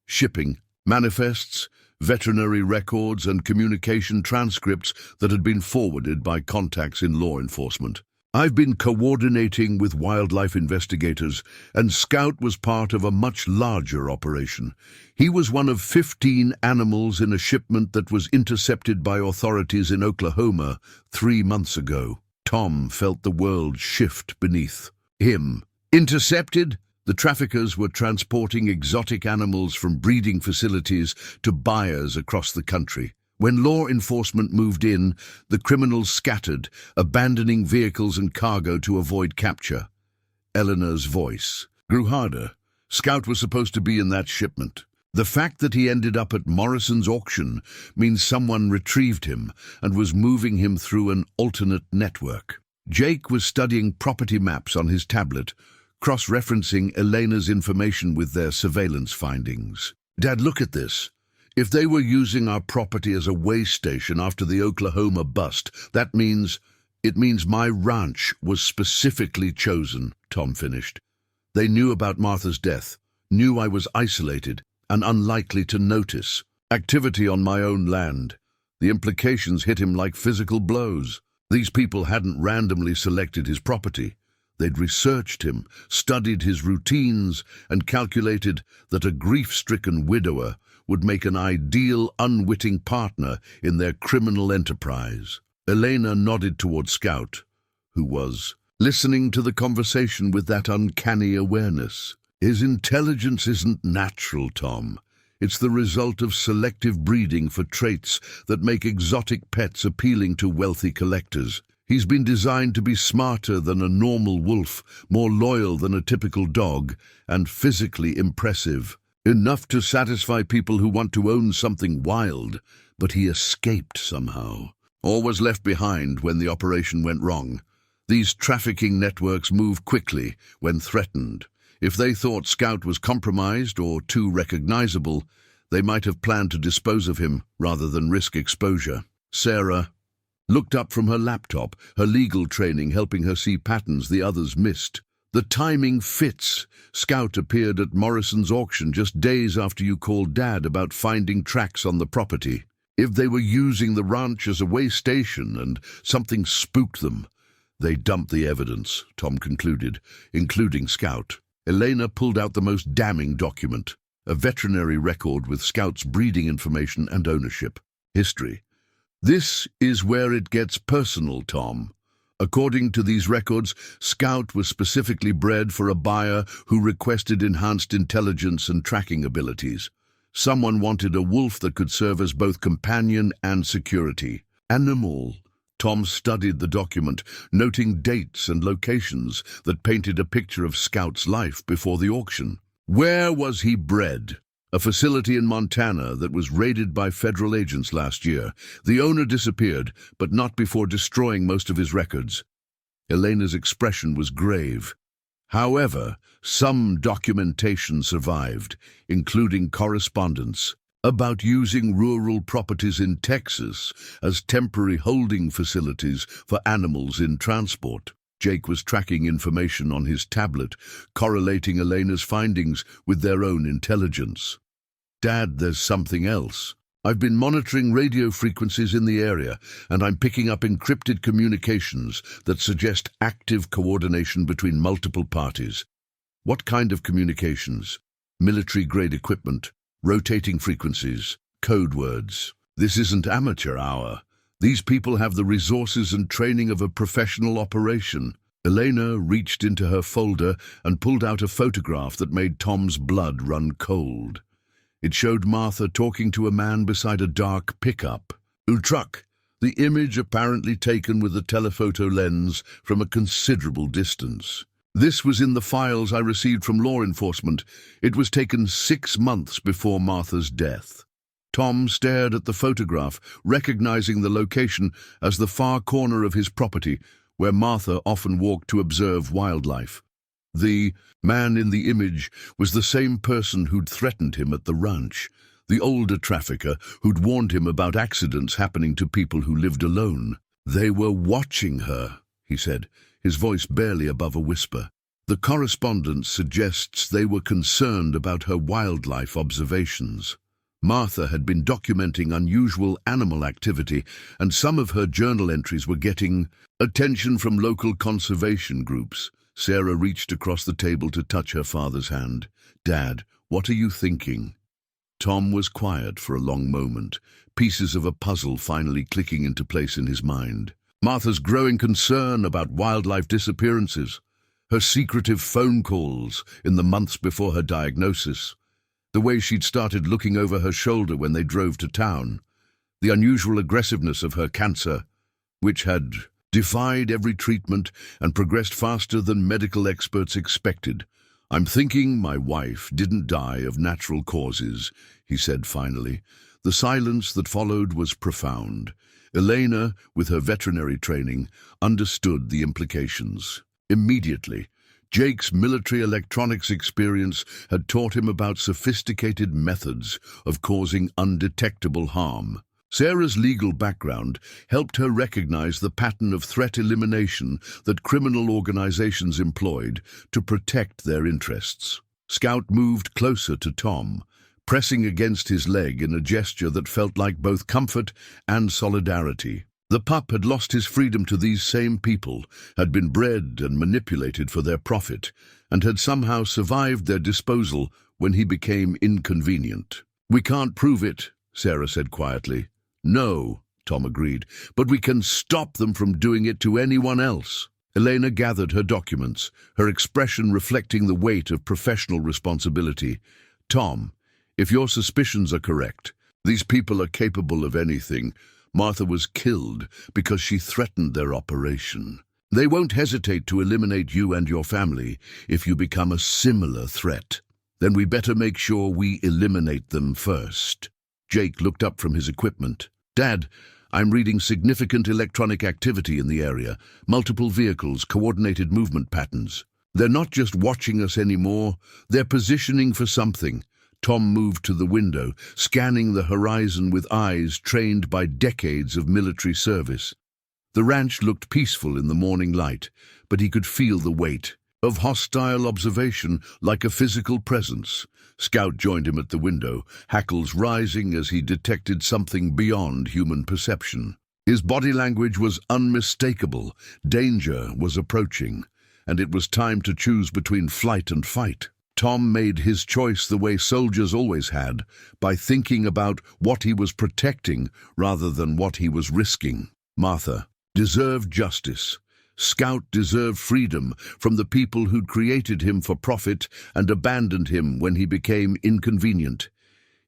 shipping, manifests, veterinary records, and communication transcripts that had been forwarded by contacts in law enforcement. I've been coordinating with wildlife investigators, and Scout was part of a much larger operation. He was one of 15 animals in a shipment that was intercepted by authorities in Oklahoma 3 months ago. Tom felt the world shift beneath him. Intercepted? The traffickers were transporting exotic animals from breeding facilities to buyers across the country. When law enforcement moved in, the criminals scattered, abandoning vehicles and cargo to avoid capture. Eleanor's voice grew harder. Scout was supposed to be in that shipment. The fact that he ended up at Morrison's auction means someone retrieved him and was moving him through an alternate network. Jake was studying property maps on his tablet, cross-referencing Elena's information with their surveillance findings. "Dad, look at this. If they were using our property as a way station after the Oklahoma bust, it means my ranch was specifically chosen," Tom finished. "They knew about Martha's death, knew I was isolated and unlikely to notice. Activity on my own land. The implications hit him like physical blows. These people hadn't randomly selected his property. They'd researched him, studied his routines, and calculated that a grief-stricken widower would make an ideal, unwitting partner in their criminal enterprise." Elena nodded toward Scout, who was listening to the conversation with that uncanny awareness. "His intelligence isn't natural, Tom. It's the result of selective breeding for traits that make exotic pets appealing to wealthy collectors. He's been designed to be smarter than a normal wolf, more loyal than a typical dog, and physically impressive. Enough to satisfy people who want to own something wild, but he escaped somehow, or was left behind when the operation went wrong. These trafficking networks move quickly when threatened. If they thought Scout was compromised or too recognizable, they might have planned to dispose of him rather than risk exposure." Sarah looked up from her laptop, her legal training helping her see patterns the others missed. "The timing fits. Scout appeared at Morrison's auction just days after you called Dad about finding tracks on the property. If they were using the ranch as a way station and something spooked them, they dumped the evidence," Tom concluded, "including Scout." Elena pulled out the most damning document, a veterinary record with Scout's breeding information and ownership history. "This is where it gets personal, Tom. According to these records, Scout was specifically bred for a buyer who requested enhanced intelligence and tracking abilities. Someone wanted a wolf that could serve as both companion and security. Animal." Tom studied the document, noting dates and locations that painted a picture of Scout's life before the auction. "Where was he bred?" "A facility in Montana that was raided by federal agents last year. The owner disappeared, but not before destroying most of his records." Elena's expression was grave. However, some documentation survived, including correspondence about using rural properties in Texas as temporary holding facilities for animals in transport. Jake was tracking information on his tablet, correlating Elena's findings with their own intelligence. "Dad, there's something else. I've been monitoring radio frequencies in the area, and I'm picking up encrypted communications that suggest active coordination between multiple parties." "What kind of communications?" "Military-grade equipment, rotating frequencies, code words. This isn't amateur hour. These people have the resources and training of a professional operation." Elena reached into her folder and pulled out a photograph that made Tom's blood run cold. It showed Martha talking to a man beside a dark pickup truck, the image apparently taken with a telephoto lens from a considerable distance. "This was in the files I received from law enforcement. It was taken 6 months before Martha's death." Tom stared at the photograph, recognizing the location as the far corner of his property, where Martha often walked to observe wildlife. The man in the image was the same person who'd threatened him at the ranch, the older trafficker who'd warned him about accidents happening to people who lived alone. "They were watching her," he said, his voice barely above a whisper. "The correspondence suggests they were concerned about her wildlife observations." Martha had been documenting unusual animal activity, and some of her journal entries were getting attention from local conservation groups. Sarah reached across the table to touch her father's hand. "Dad, what are you thinking?" Tom was quiet for a long moment, pieces of a puzzle finally clicking into place in his mind. Martha's growing concern about wildlife disappearances, her secretive phone calls in the months before her diagnosis, the way she'd started looking over her shoulder when they drove to town, the unusual aggressiveness of her cancer, which had defied every treatment and progressed faster than medical experts expected. "I'm thinking my wife didn't die of natural causes," he said finally. The silence that followed was profound. Elena, with her veterinary training, understood the implications. Immediately, Jake's military electronics experience had taught him about sophisticated methods of causing undetectable harm. Sarah's legal background helped her recognize the pattern of threat elimination that criminal organizations employed to protect their interests. Scout moved closer to Tom, pressing against his leg in a gesture that felt like both comfort and solidarity. The pup had lost his freedom to these same people, had been bred and manipulated for their profit, and had somehow survived their disposal when he became inconvenient. "We can't prove it," Sarah said quietly. "No," Tom agreed, "but we can stop them from doing it to anyone else." Elena gathered her documents, her expression reflecting the weight of professional responsibility. "Tom, if your suspicions are correct, these people are capable of anything. Martha was killed because she threatened their operation. They won't hesitate to eliminate you and your family if you become a similar threat. Then we better make sure we eliminate them first." Jake looked up from his equipment. "Dad, I'm reading significant electronic activity in the area, multiple vehicles, coordinated movement patterns. They're not just watching us anymore, they're positioning for something." Tom moved to the window, scanning the horizon with eyes trained by decades of military service. The ranch looked peaceful in the morning light, but he could feel the weight of hostile observation like a physical presence. Scout joined him at the window, hackles rising as he detected something beyond human perception. His body language was unmistakable. Danger was approaching, and it was time to choose between flight and fight. Tom made his choice the way soldiers always had, by thinking about what he was protecting rather than what he was risking. Martha deserved justice. Scout deserved freedom from the people who'd created him for profit and abandoned him when he became inconvenient.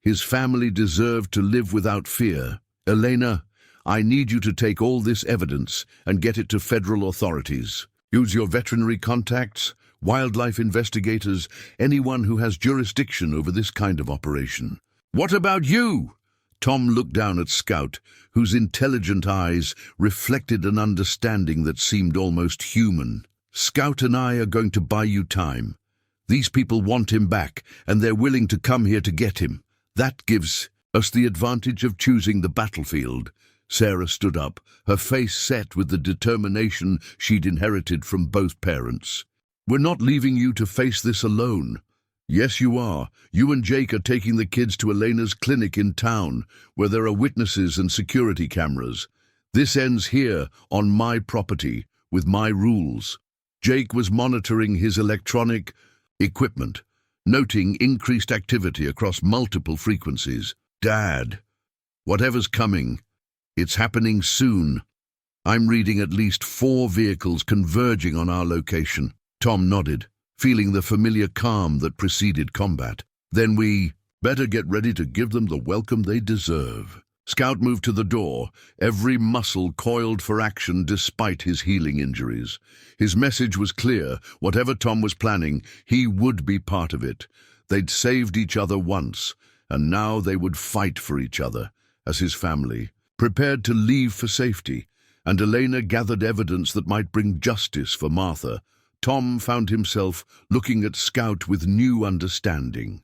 His family deserved to live without fear. "Elena, I need you to take all this evidence and get it to federal authorities. Use your veterinary contacts, wildlife investigators, anyone who has jurisdiction over this kind of operation." "What about you?" Tom looked down at Scout, whose intelligent eyes reflected an understanding that seemed almost human. "Scout and I are going to buy you time. These people want him back, and they're willing to come here to get him. That gives us the advantage of choosing the battlefield." Sarah stood up, her face set with the determination she'd inherited from both parents. "We're not leaving you to face this alone." "Yes, you are. You and Jake are taking the kids to Elena's clinic in town, where there are witnesses and security cameras. This ends here, on my property, with my rules." Jake was monitoring his electronic equipment, noting increased activity across multiple frequencies. "Dad, whatever's coming, it's happening soon. I'm reading at least 4 vehicles converging on our location." Tom nodded, feeling the familiar calm that preceded combat. "Then we better get ready to give them the welcome they deserve." Scout moved to the door, every muscle coiled for action despite his healing injuries. His message was clear. Whatever Tom was planning, he would be part of it. They'd saved each other once, and now they would fight for each other, as his family prepared to leave for safety, and Elena gathered evidence that might bring justice for Martha. Tom found himself looking at Scout with new understanding.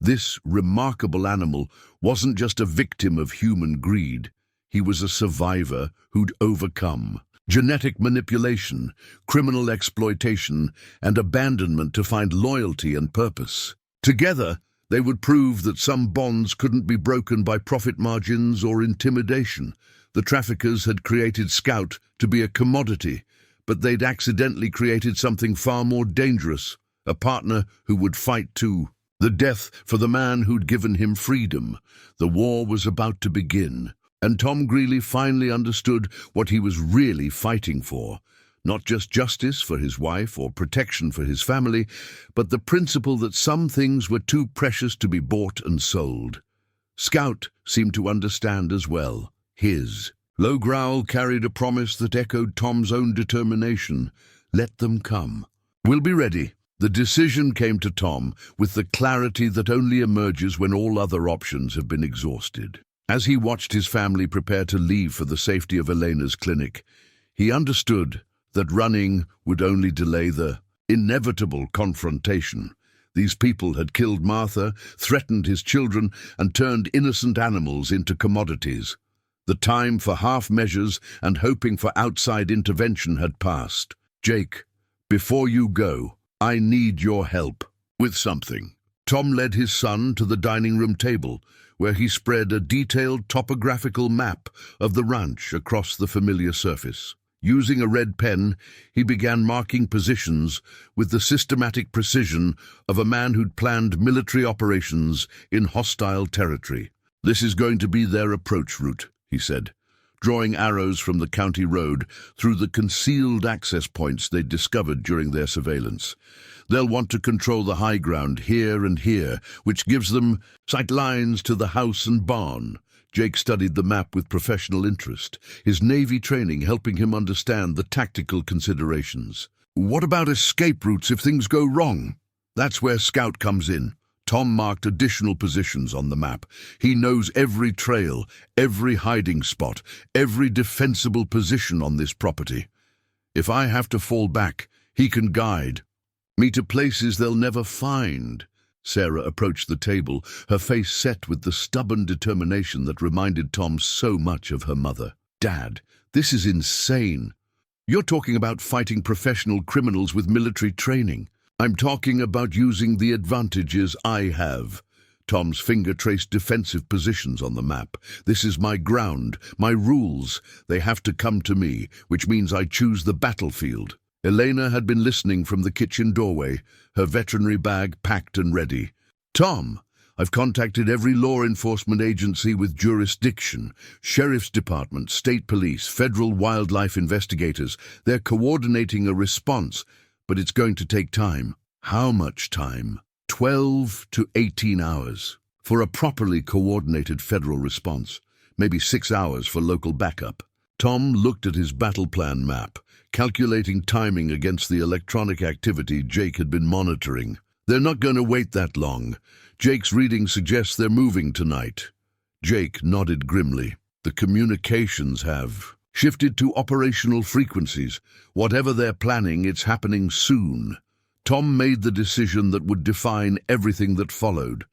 This remarkable animal wasn't just a victim of human greed. He was a survivor who'd overcome genetic manipulation, criminal exploitation, and abandonment to find loyalty and purpose. Together, They would prove that some bonds couldn't be broken by profit margins or intimidation. The traffickers had created Scout to be a commodity, but they'd accidentally created something far more dangerous, a partner who would fight to the death for the man who'd given him freedom. The war was about to begin, and Tom Greeley finally understood what he was really fighting for. Not just justice for his wife or protection for his family, but the principle that some things were too precious to be bought and sold. Scout seemed to understand as well. His low growl carried a promise that echoed Tom's own determination. Let them come. We'll be ready. The decision came to Tom with the clarity that only emerges when all other options have been exhausted. As he watched his family prepare to leave for the safety of Elena's clinic, he understood that running would only delay the inevitable confrontation. These people had killed Martha, threatened his children, and turned innocent animals into commodities. The time for half measures and hoping for outside intervention had passed. Jake, before you go, I need your help with something. Tom led his son to the dining room table, where he spread a detailed topographical map of the ranch across the familiar surface. Using a red pen, he began marking positions with the systematic precision of a man who'd planned military operations in hostile territory. This is going to be their approach route, he said, drawing arrows from the county road through the concealed access points they'd discovered during their surveillance. They'll want to control the high ground here and here, which gives them sight lines to the house and barn. Jake studied the map with professional interest, his Navy training helping him understand the tactical considerations. What about escape routes if things go wrong? That's where Scout comes in. Tom marked additional positions on the map. He knows every trail, every hiding spot, every defensible position on this property. If I have to fall back, he can guide me to places they'll never find. Sarah approached the table, her face set with the stubborn determination that reminded Tom so much of her mother. Dad, this is insane. You're talking about fighting professional criminals with military training. I'm talking about using the advantages I have. Tom's finger traced defensive positions on the map. This is my ground, my rules. They have to come to me, which means I choose the battlefield. Elena had been listening from the kitchen doorway, her veterinary bag packed and ready. Tom, I've contacted every law enforcement agency with jurisdiction, sheriff's department, state police, federal wildlife investigators. They're coordinating a response, but it's going to take time. How much time? 12 to 18 hours for a properly coordinated federal response, maybe 6 hours for local backup. Tom looked at his battle plan map, calculating timing against the electronic activity Jake had been monitoring. They're not going to wait that long. Jake's reading suggests they're moving tonight. Jake nodded grimly. The communications have shifted to operational frequencies. Whatever they're planning, it's happening soon. Tom made the decision that would define everything that followed.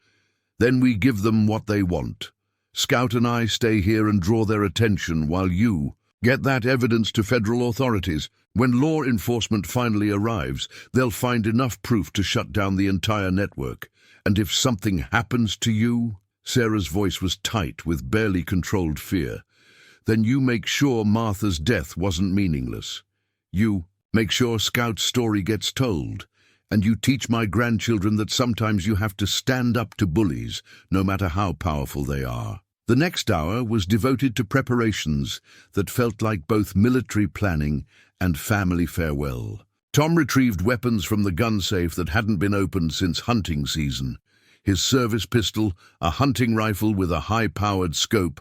Then we give them what they want. Scout and I stay here and draw their attention while you get that evidence to federal authorities. When law enforcement finally arrives, they'll find enough proof to shut down the entire network. And if something happens to you, Sarah's voice was tight with barely controlled fear, then you make sure Martha's death wasn't meaningless. You make sure Scout's story gets told. And you teach my grandchildren that sometimes you have to stand up to bullies, no matter how powerful they are. The next hour was devoted to preparations that felt like both military planning and family farewell. Tom retrieved weapons from the gun safe that hadn't been opened since hunting season. His service pistol, a hunting rifle with a high-powered scope,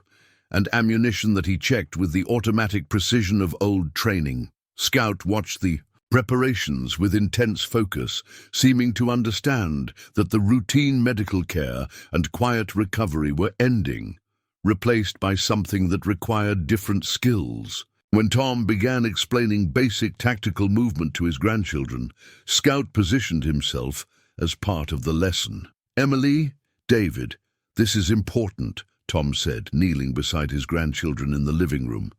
and ammunition that he checked with the automatic precision of old training. Scout watched the preparations with intense focus, seeming to understand that the routine medical care and quiet recovery were ending, replaced by something that required different skills. When Tom began explaining basic tactical movement to his grandchildren, Scout positioned himself as part of the lesson. Emily, David, this is important, Tom said, kneeling beside his grandchildren in the living room.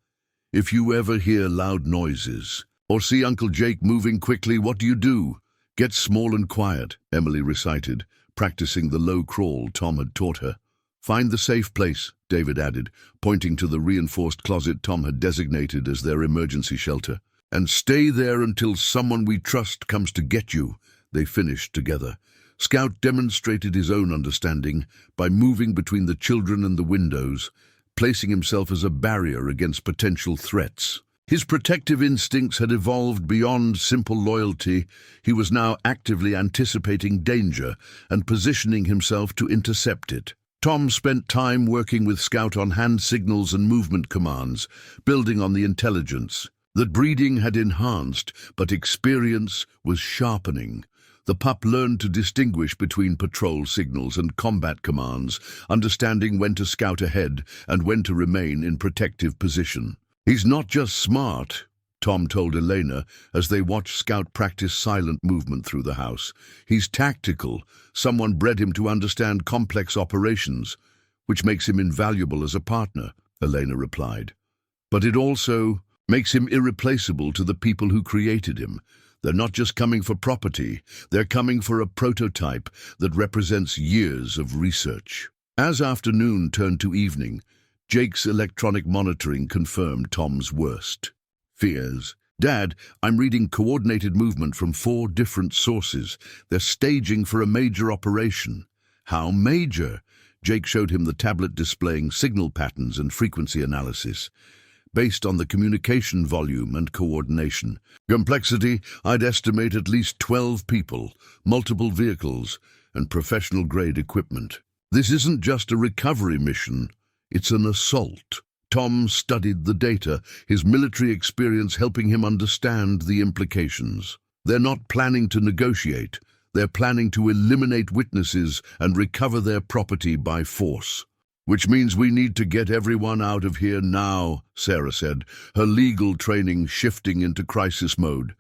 If you ever hear loud noises, or see Uncle Jake moving quickly, what do you do? Get small and quiet, Emily recited, practicing the low crawl Tom had taught her. "Find the safe place," David added, pointing to the reinforced closet Tom had designated as their emergency shelter. "And stay there until someone we trust comes to get you," they finished together. Scout demonstrated his own understanding by moving between the children and the windows, placing himself as a barrier against potential threats. His protective instincts had evolved beyond simple loyalty. He was now actively anticipating danger and positioning himself to intercept it. Tom spent time working with Scout on hand signals and movement commands, building on the intelligence that breeding had enhanced, but experience was sharpening. The pup learned to distinguish between patrol signals and combat commands, understanding when to scout ahead and when to remain in protective position. "He's not just smart," Tom told Elena as they watched Scout practice silent movement through the house. "He's tactical. Someone bred him to understand complex operations, which makes him invaluable as a partner," Elena replied. "But it also makes him irreplaceable to the people who created him. They're not just coming for property, they're coming for a prototype that represents years of research." As afternoon turned to evening, Jake's electronic monitoring confirmed Tom's worst fears. "Dad, I'm reading coordinated movement from 4 different sources. They're staging for a major operation." "How major?" Jake showed him the tablet displaying signal patterns and frequency analysis, based on the communication volume and coordination. "Complexity, I'd estimate at least 12 people, multiple vehicles, and professional-grade equipment. This isn't just a recovery mission, it's an assault." Tom studied the data, his military experience helping him understand the implications. They're not planning to negotiate, they're planning to eliminate witnesses and recover their property by force. "Which means we need to get everyone out of here now," Sarah said, her legal training shifting into crisis mode.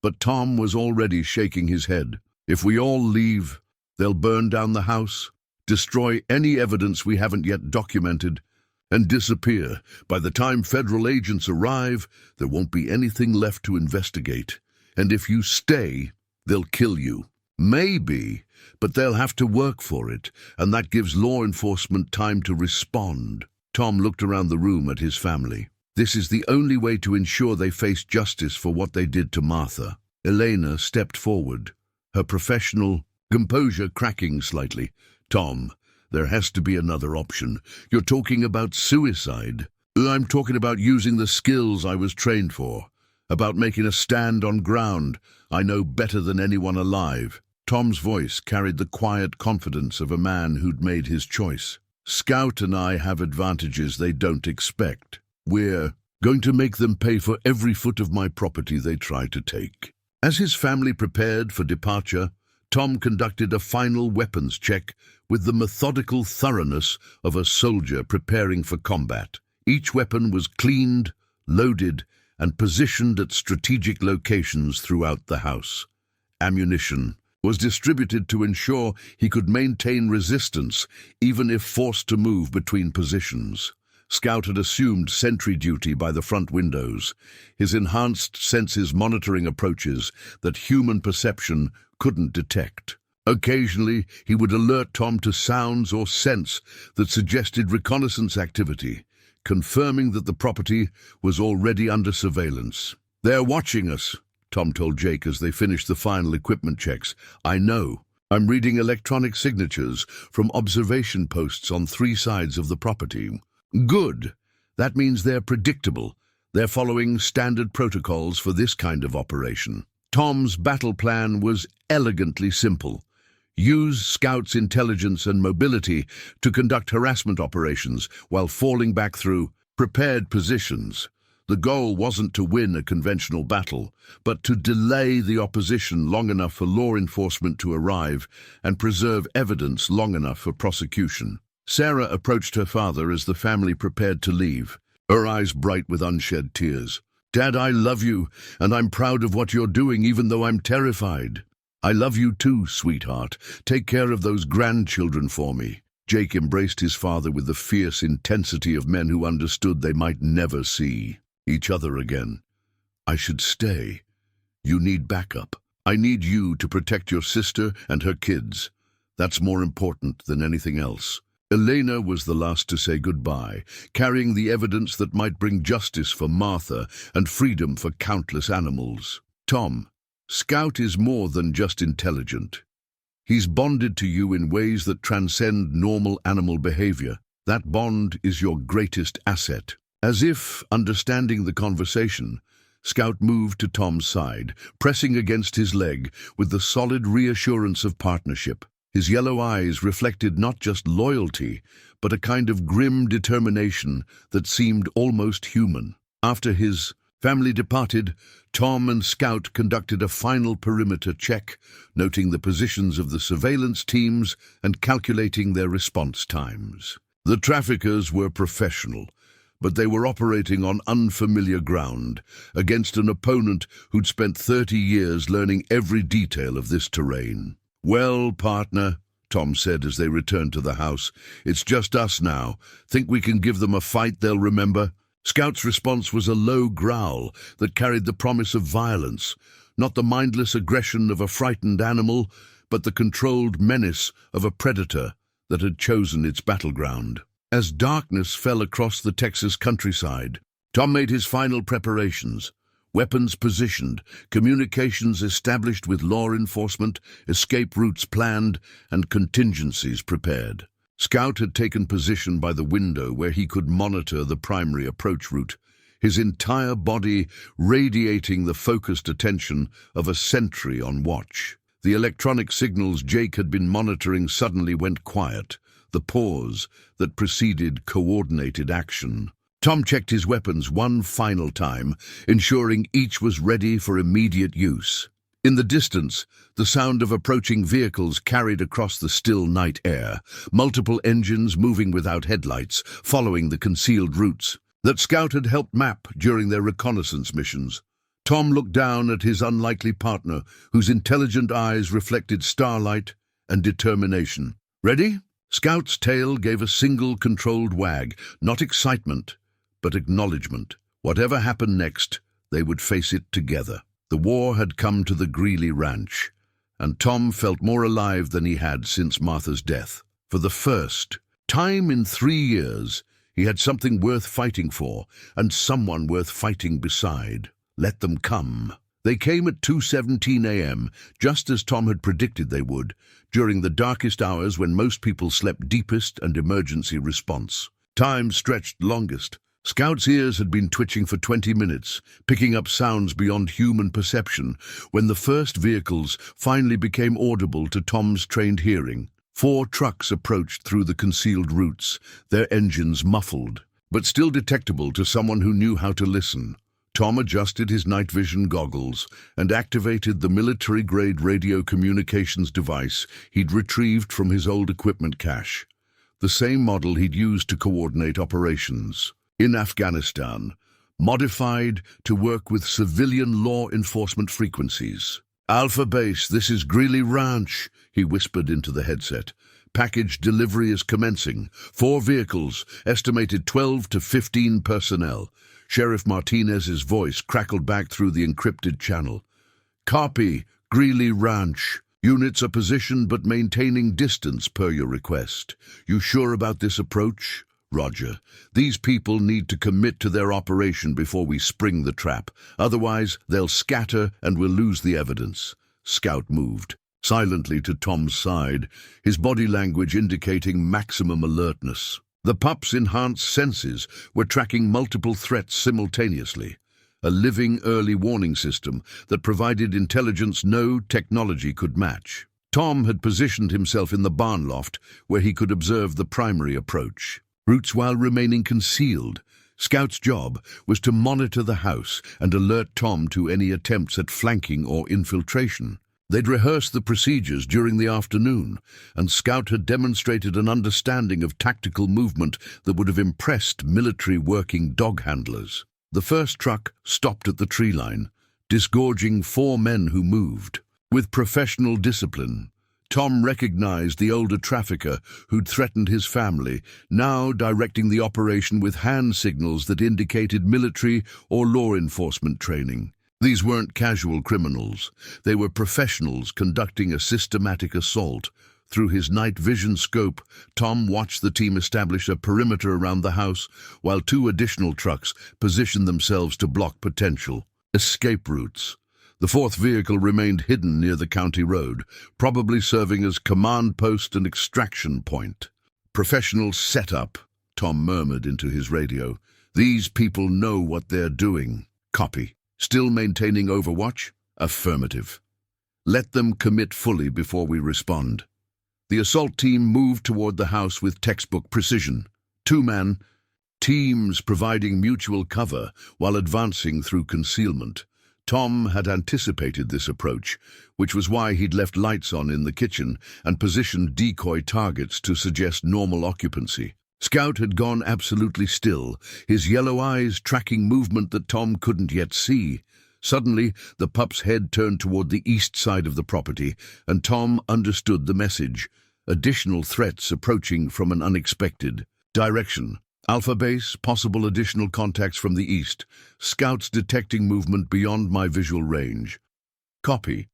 But Tom was already shaking his head. "If we all leave, they'll burn down the house, destroy any evidence we haven't yet documented, and disappear. By the time federal agents arrive, there won't be anything left to investigate. And if you stay, they'll kill you." "Maybe, but they'll have to work for it, and that gives law enforcement time to respond." Tom looked around the room at his family. "This is the only way to ensure they face justice for what they did to Martha." Elena stepped forward, her professional composure cracking slightly. "Tom, there has to be another option. You're talking about suicide." "I'm talking about using the skills I was trained for, about making a stand on ground I know better than anyone alive." Tom's voice carried the quiet confidence of a man who'd made his choice. "Scout and I have advantages they don't expect. We're going to make them pay for every foot of my property they try to take." As his family prepared for departure, Tom conducted a final weapons check with the methodical thoroughness of a soldier preparing for combat. Each weapon was cleaned, loaded, and positioned at strategic locations throughout the house. Ammunition was distributed to ensure he could maintain resistance even if forced to move between positions. Scout had assumed sentry duty by the front windows, his enhanced senses monitoring approaches that human perception couldn't detect. Occasionally, he would alert Tom to sounds or scents that suggested reconnaissance activity, confirming that the property was already under surveillance. "They're watching us," Tom told Jake as they finished the final equipment checks. "I know. I'm reading electronic signatures from observation posts on 3 sides of the property." "Good. That means they're predictable. They're following standard protocols for this kind of operation." Tom's battle plan was elegantly simple. Use Scout's intelligence and mobility to conduct harassment operations while falling back through prepared positions. The goal wasn't to win a conventional battle, but to delay the opposition long enough for law enforcement to arrive and preserve evidence long enough for prosecution. Sarah approached her father as the family prepared to leave, her eyes bright with unshed tears. "Dad, I love you, and I'm proud of what you're doing even though I'm terrified." "I love you too, sweetheart. Take care of those grandchildren for me." Jake embraced his father with the fierce intensity of men who understood they might never see each other again. "I should stay. You need backup. I need you to protect your sister and her kids. That's more important than anything else. Elena was the last to say goodbye, carrying the evidence that might bring justice for Martha and freedom for countless animals. Tom, Scout is more than just intelligent. He's bonded to you in ways that transcend normal animal behavior. That bond is your greatest asset. As if understanding the conversation, Scout moved to Tom's side, pressing against his leg with the solid reassurance of partnership. His yellow eyes reflected not just loyalty, but a kind of grim determination that seemed almost human. After his family departed, Tom and Scout conducted a final perimeter check, noting the positions of the surveillance teams and calculating their response times. The traffickers were professional, but they were operating on unfamiliar ground against an opponent who'd spent 30 years learning every detail of this terrain. "Well, partner," Tom said as they returned to the house, "it's just us now. Think we can give them a fight they'll remember?" Scout's response was a low growl that carried the promise of violence, not the mindless aggression of a frightened animal, but the controlled menace of a predator that had chosen its battleground. As darkness fell across the Texas countryside, Tom made his final preparations. Weapons positioned, communications established with law enforcement, escape routes planned, and contingencies prepared. Scout had taken position by the window where he could monitor the primary approach route, his entire body radiating the focused attention of a sentry on watch. The electronic signals Jake had been monitoring suddenly went quiet, the pause that preceded coordinated action. Tom checked his weapons one final time, ensuring each was ready for immediate use. In the distance, the sound of approaching vehicles carried across the still night air, multiple engines moving without headlights, following the concealed routes that Scout had helped map during their reconnaissance missions. Tom looked down at his unlikely partner, whose intelligent eyes reflected starlight and determination. "Ready?" Scout's tail gave a single controlled wag, not excitement, but acknowledgement. Whatever happened next, they would face it together. The war had come to the Greeley ranch, and Tom felt more alive than he had since Martha's death. For the first time in 3 years, he had something worth fighting for, and someone worth fighting beside. Let them come. They came at 2:17 a.m., just as Tom had predicted they would, during the darkest hours when most people slept deepest and emergency response. Time stretched longest. Scout's ears had been twitching for 20 minutes, picking up sounds beyond human perception, when the first vehicles finally became audible to Tom's trained hearing. 4 trucks approached through the concealed routes, their engines muffled, but still detectable to someone who knew how to listen. Tom adjusted his night vision goggles and activated the military-grade radio communications device he'd retrieved from his old equipment cache, the same model he'd used to coordinate operations in Afghanistan, modified to work with civilian law enforcement frequencies. "Alpha Base, this is Greeley Ranch," he whispered into the headset. "Package delivery is commencing. 4 vehicles, estimated 12 to 15 personnel." Sheriff Martinez's voice crackled back through the encrypted channel. "Copy, Greeley Ranch. Units are positioned but maintaining distance per your request. You sure about this approach?" "Roger. These people need to commit to their operation before we spring the trap. Otherwise, they'll scatter and we'll lose the evidence." Scout moved silently to Tom's side, his body language indicating maximum alertness. The pup's enhanced senses were tracking multiple threats simultaneously, a living early warning system that provided intelligence no technology could match. Tom had positioned himself in the barn loft where he could observe the primary approach routes while remaining concealed. Scout's job was to monitor the house and alert Tom to any attempts at flanking or infiltration. They'd rehearsed the procedures during the afternoon, and Scout had demonstrated an understanding of tactical movement that would have impressed military working dog handlers. The first truck stopped at the tree line, disgorging 4 men who moved. With professional discipline, Tom recognized the older trafficker who'd threatened his family, now directing the operation with hand signals that indicated military or law enforcement training. These weren't casual criminals. They were professionals conducting a systematic assault, Through his night vision scope, Tom watched the team establish a perimeter around the house, while two additional trucks positioned themselves to block potential escape routes. The fourth vehicle remained hidden near the county road, probably serving as command post and extraction point. "Professional setup," Tom murmured into his radio. "These people know what they're doing." "Copy. Still maintaining overwatch?" "Affirmative." "Let them commit fully before we respond." The assault team moved toward the house with textbook precision. Two-man teams providing mutual cover while advancing through concealment. Tom had anticipated this approach, which was why he'd left lights on in the kitchen and positioned decoy targets to suggest normal occupancy. Scout had gone absolutely still, his yellow eyes tracking movement that Tom couldn't yet see. Suddenly, the pup's head turned toward the east side of the property, and Tom understood the message. Additional threats approaching from an unexpected direction. Alpha Base, possible additional contacts from the east. Scouts detecting movement beyond my visual range. Copy.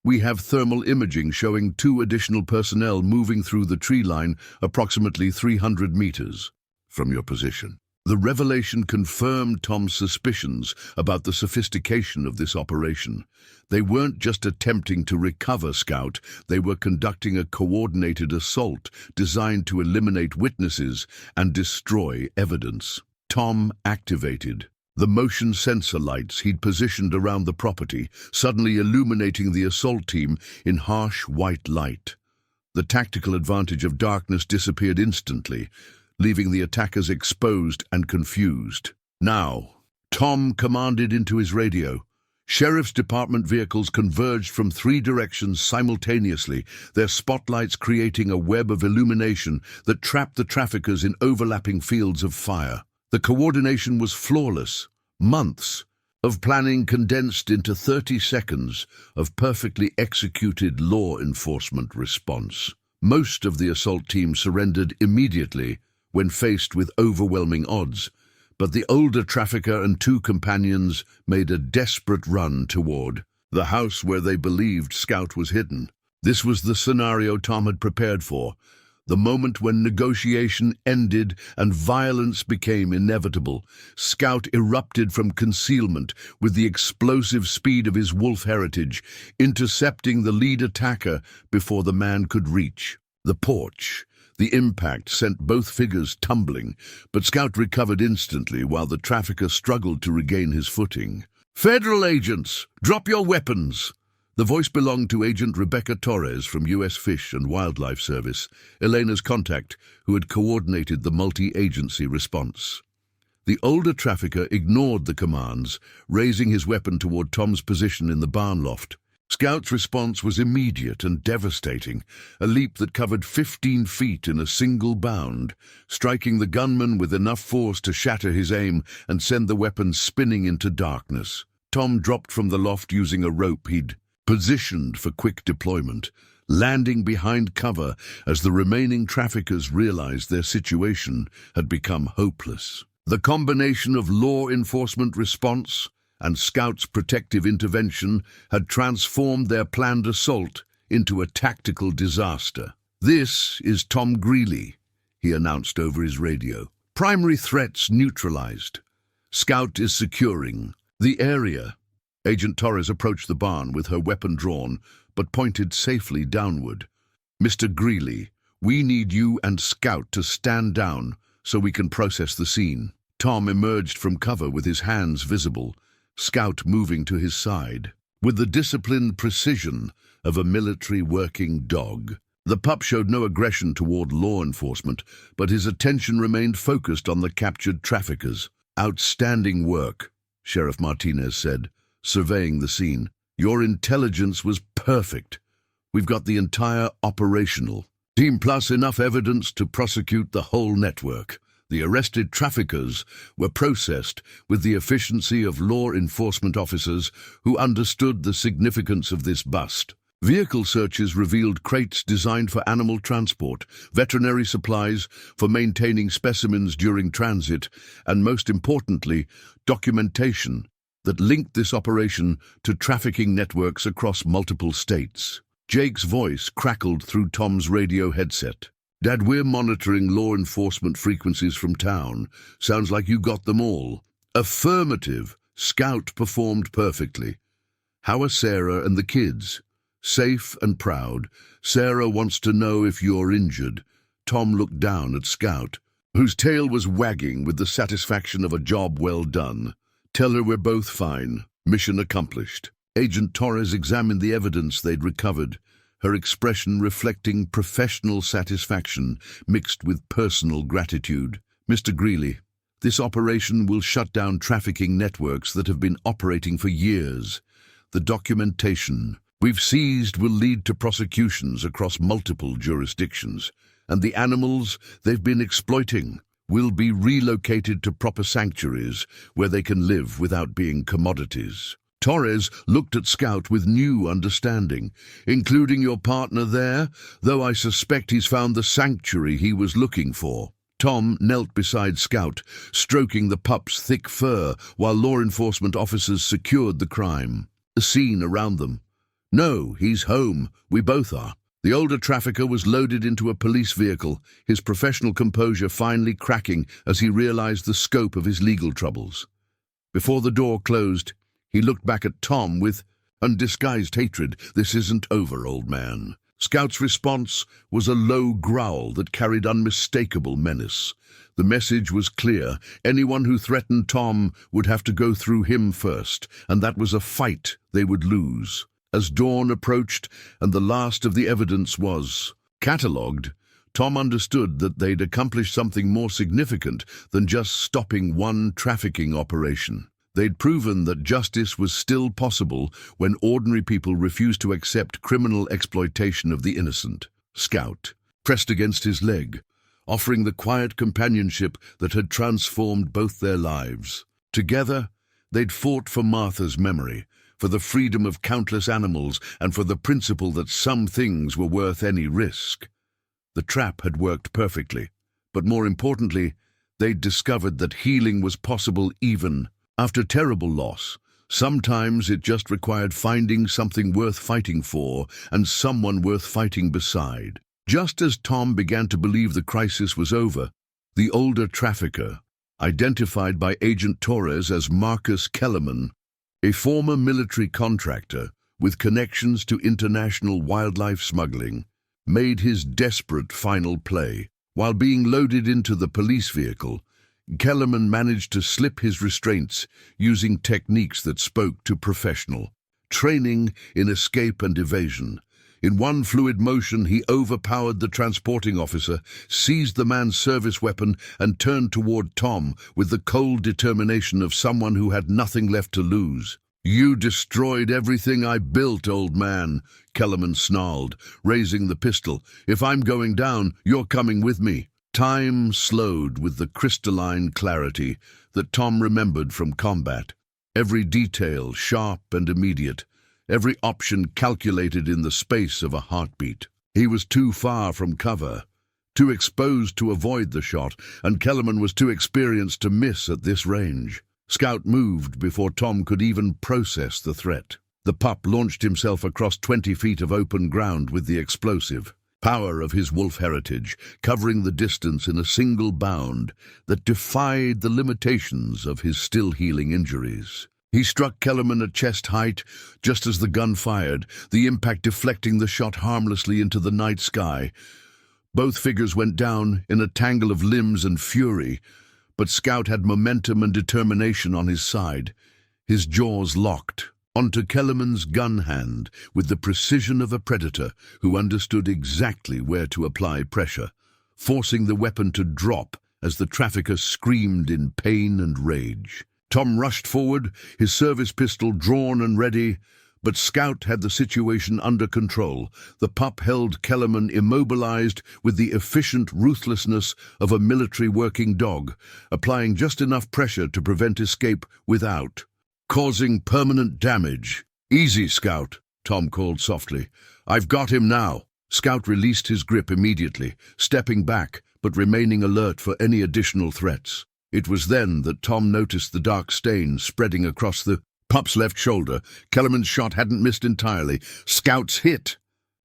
We have thermal imaging showing two additional personnel moving through the tree line approximately 300 meters from your position. The revelation confirmed Tom's suspicions about the sophistication of this operation. They weren't just attempting to recover Scout, they were conducting a coordinated assault designed to eliminate witnesses and destroy evidence. Tom activated the motion sensor lights he'd positioned around the property, suddenly illuminating the assault team in harsh white light. The tactical advantage of darkness disappeared instantly, leaving the attackers exposed and confused. "Now," Tom commanded into his radio. Sheriff's Department vehicles converged from three directions simultaneously, their spotlights creating a web of illumination that trapped the traffickers in overlapping fields of fire. The coordination was flawless. Months of planning condensed into 30 seconds of perfectly executed law enforcement response. Most of the assault team surrendered immediately when faced with overwhelming odds, but the older trafficker and two companions made a desperate run toward the house where they believed Scout was hidden. This was the scenario Tom had prepared for, the moment when negotiation ended and violence became inevitable. Scout erupted from concealment with the explosive speed of his wolf heritage, intercepting the lead attacker before the man could reach the porch. The impact sent both figures tumbling, but Scout recovered instantly while the trafficker struggled to regain his footing. "Federal agents, drop your weapons!" The voice belonged to Agent Rebecca Torres from U.S. Fish and Wildlife Service, Elena's contact, who had coordinated the multi-agency response. The older trafficker ignored the commands, raising his weapon toward Tom's position in the barn loft. Scout's response was immediate and devastating, a leap that covered 15 feet in a single bound, striking the gunman with enough force to shatter his aim and send the weapon spinning into darkness. Tom dropped from the loft using a rope he'd positioned for quick deployment, landing behind cover as the remaining traffickers realized their situation had become hopeless. The combination of law enforcement response and Scout's protective intervention had transformed their planned assault into a tactical disaster. "This is Tom Greeley," he announced over his radio. "Primary threats neutralized. Scout is securing the area." Agent Torres approached the barn with her weapon drawn, but pointed safely downward. "Mr. Greeley, we need you and Scout to stand down so we can process the scene." Tom emerged from cover with his hands visible, Scout moving to his side. With the disciplined precision of a military working dog, the pup showed no aggression toward law enforcement, but his attention remained focused on the captured traffickers. "Outstanding work," Sheriff Martinez said, surveying the scene. "Your intelligence was perfect. We've got the entire operational team plus enough evidence to prosecute the whole network." The arrested traffickers were processed with the efficiency of law enforcement officers who understood the significance of this bust. Vehicle searches revealed crates designed for animal transport, veterinary supplies for maintaining specimens during transit, and most importantly, documentation that linked this operation to trafficking networks across multiple states. Jake's voice crackled through Tom's radio headset. "Dad, we're monitoring law enforcement frequencies from town. Sounds like you got them all." "Affirmative." Scout performed perfectly. "How are Sarah and the kids?" "Safe and proud. Sarah wants to know if you're injured." Tom looked down at Scout, whose tail was wagging with the satisfaction of a job well done. "Tell her we're both fine. Mission accomplished." Agent Torres examined the evidence they'd recovered, her expression reflecting professional satisfaction mixed with personal gratitude. "Mr. Greeley, this operation will shut down trafficking networks that have been operating for years. The documentation we've seized will lead to prosecutions across multiple jurisdictions, and the animals they've been exploiting will be relocated to proper sanctuaries where they can live without being commodities." Torres looked at Scout with new understanding. "Including your partner there, though I suspect he's found the sanctuary he was looking for." Tom knelt beside Scout, stroking the pup's thick fur while law enforcement officers secured the crime. The scene around them. "No, he's home. We both are." The older trafficker was loaded into a police vehicle, his professional composure finally cracking as he realized the scope of his legal troubles. Before the door closed, he looked back at Tom with undisguised hatred. "This isn't over, old man." Scout's response was a low growl that carried unmistakable menace. The message was clear. Anyone who threatened Tom would have to go through him first, and that was a fight they would lose. As dawn approached and the last of the evidence was catalogued, Tom understood that they'd accomplished something more significant than just stopping one trafficking operation. They'd proven that justice was still possible when ordinary people refused to accept criminal exploitation of the innocent. Scout pressed against his leg, offering the quiet companionship that had transformed both their lives. Together, they'd fought for Martha's memory, for the freedom of countless animals, and for the principle that some things were worth any risk. The trap had worked perfectly, but more importantly, they'd discovered that healing was possible even after terrible loss. Sometimes it just required finding something worth fighting for and someone worth fighting beside. Just as Tom began to believe the crisis was over, the older trafficker, identified by Agent Torres as Marcus Kellerman, a former military contractor with connections to international wildlife smuggling, made his desperate final play. While being loaded into the police vehicle, Kellerman managed to slip his restraints using techniques that spoke to professional training in escape and evasion. In one fluid motion, he overpowered the transporting officer, seized the man's service weapon, and turned toward Tom with the cold determination of someone who had nothing left to lose. "You destroyed everything I built, old man," Kellerman snarled, raising the pistol. "If I'm going down, you're coming with me." Time slowed with the crystalline clarity that Tom remembered from combat. Every detail sharp and immediate, every option calculated in the space of a heartbeat. He was too far from cover, too exposed to avoid the shot, and Kellerman was too experienced to miss at this range. Scout moved before Tom could even process the threat. The pup launched himself across 20 feet of open ground with the explosive power of his wolf heritage, covering the distance in a single bound that defied the limitations of his still-healing injuries. He struck Kellerman at chest height just as the gun fired, the impact deflecting the shot harmlessly into the night sky. Both figures went down in a tangle of limbs and fury, but Scout had momentum and determination on his side. His jaws locked onto Kellerman's gun hand with the precision of a predator who understood exactly where to apply pressure, forcing the weapon to drop as the trafficker screamed in pain and rage. Tom rushed forward, his service pistol drawn and ready, but Scout had the situation under control. The pup held Kellerman immobilized with the efficient ruthlessness of a military working dog, applying just enough pressure to prevent escape without causing permanent damage. "Easy, Scout," Tom called softly. "I've got him now." Scout released his grip immediately, stepping back but remaining alert for any additional threats. It was then that Tom noticed the dark stain spreading across the pup's left shoulder. Kellerman's shot hadn't missed entirely. Scout's hit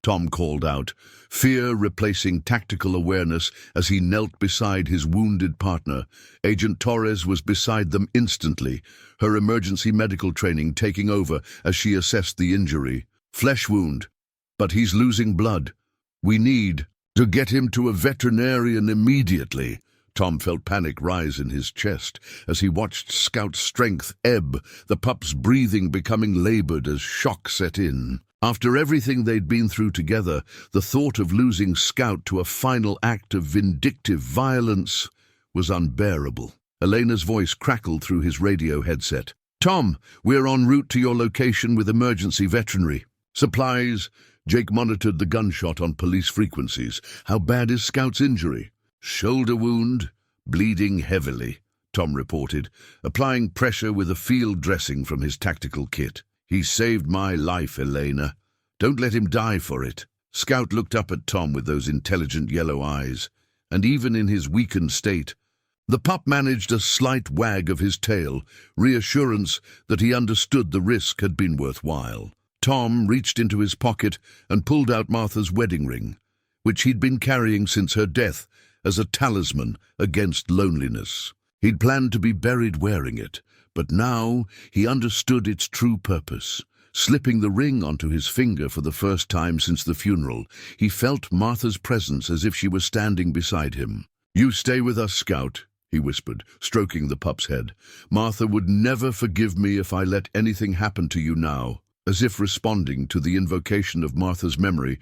Tom called out, fear replacing tactical awareness as he knelt beside his wounded partner. Agent Torres was beside them instantly, her emergency medical training taking over as she assessed the injury. Flesh wound, but he's losing blood. We need to get him to a veterinarian immediately. Tom felt panic rise in his chest as he watched Scout's strength ebb, the pup's breathing becoming labored as shock set in. After everything they'd been through together, the thought of losing Scout to a final act of vindictive violence was unbearable. Elena's voice crackled through his radio headset. Tom, we're en route to your location with emergency veterinary supplies. Jake monitored the gunshot on police frequencies. How bad is Scout's injury? Shoulder wound, bleeding heavily, Tom reported, applying pressure with a field dressing from his tactical kit. He saved my life, Elena. Don't let him die for it. Scout looked up at Tom with those intelligent yellow eyes, and even in his weakened state, the pup managed a slight wag of his tail, reassurance that he understood the risk had been worthwhile. Tom reached into his pocket and pulled out Martha's wedding ring, which he'd been carrying since her death as a talisman against loneliness. He'd planned to be buried wearing it, but now he understood its true purpose. Slipping the ring onto his finger for the first time since the funeral, he felt Martha's presence as if she was standing beside him. You stay with us, Scout, he whispered, stroking the pup's head. Martha would never forgive me if I let anything happen to you now. As if responding to the invocation of Martha's memory,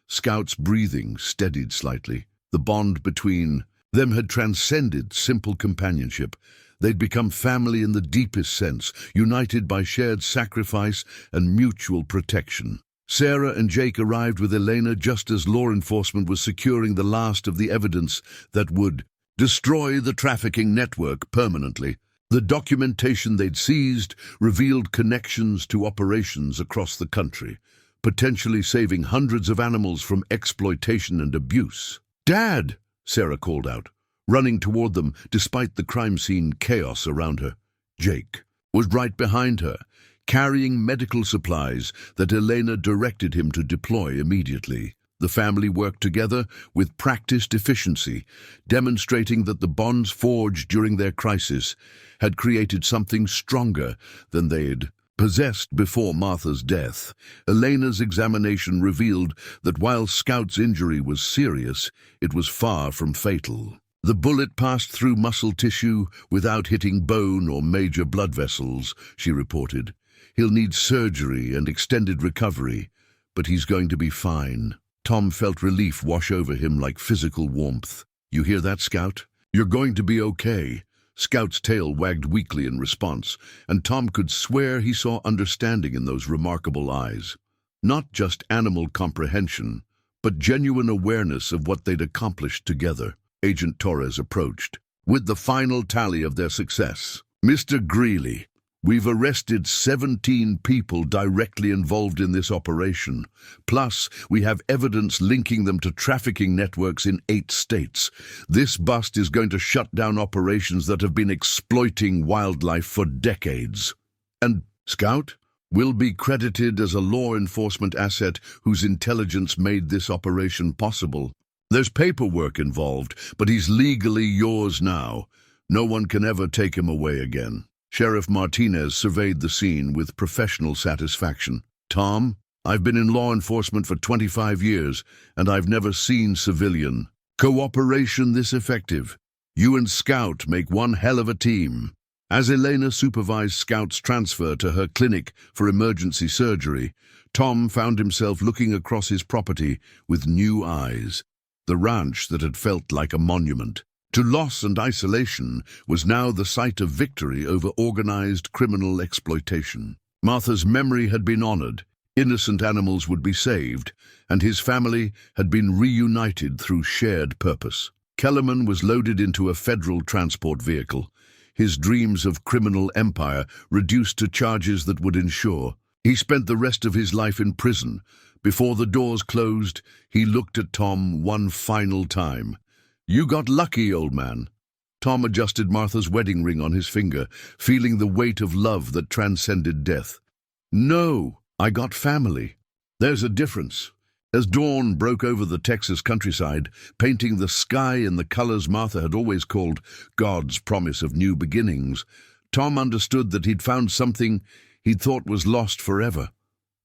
Scout's breathing steadied slightly. The bond between them had transcended simple companionship. They'd become family in the deepest sense, united by shared sacrifice and mutual protection. Sarah and Jake arrived with Elena just as law enforcement was securing the last of the evidence that would destroy the trafficking network permanently. The documentation they'd seized revealed connections to operations across the country, potentially saving hundreds of animals from exploitation and abuse. Dad! Sarah called out, running toward them despite the crime scene chaos around her. Jake was right behind her, carrying medical supplies that Elena directed him to deploy immediately. The family worked together with practiced efficiency, demonstrating that the bonds forged during their crisis had created something stronger than they'd possessed before Martha's death. Elena's examination revealed that while Scout's injury was serious, it was far from fatal. The bullet passed through muscle tissue without hitting bone or major blood vessels, she reported. He'll need surgery and extended recovery, but he's going to be fine. Tom felt relief wash over him like physical warmth. You hear that, Scout? You're going to be okay. Scout's tail wagged weakly in response, and Tom could swear he saw understanding in those remarkable eyes. Not just animal comprehension, but genuine awareness of what they'd accomplished together. Agent Torres approached, with the final tally of their success. Mr. Greeley, we've arrested 17 people directly involved in this operation. Plus, we have evidence linking them to trafficking networks in 8 states. This bust is going to shut down operations that have been exploiting wildlife for decades. And Scout will be credited as a law enforcement asset whose intelligence made this operation possible. There's paperwork involved, but he's legally yours now. No one can ever take him away again. Sheriff Martinez surveyed the scene with professional satisfaction. Tom, I've been in law enforcement for 25 years, and I've never seen civilian cooperation this effective. You and Scout make one hell of a team. As Elena supervised Scout's transfer to her clinic for emergency surgery, Tom found himself looking across his property with new eyes. The ranch that had felt like a monument to loss and isolation was now the site of victory over organized criminal exploitation. Martha's memory had been honored, innocent animals would be saved, and his family had been reunited through shared purpose. Kellerman was loaded into a federal transport vehicle, his dreams of criminal empire reduced to charges that would ensure he spent the rest of his life in prison. Before the doors closed, he looked at Tom one final time. You got lucky, old man. Tom adjusted Martha's wedding ring on his finger, feeling the weight of love that transcended death. No, I got family. There's a difference. As dawn broke over the Texas countryside, painting the sky in the colors Martha had always called God's promise of new beginnings, Tom understood that he'd found something he'd thought was lost forever.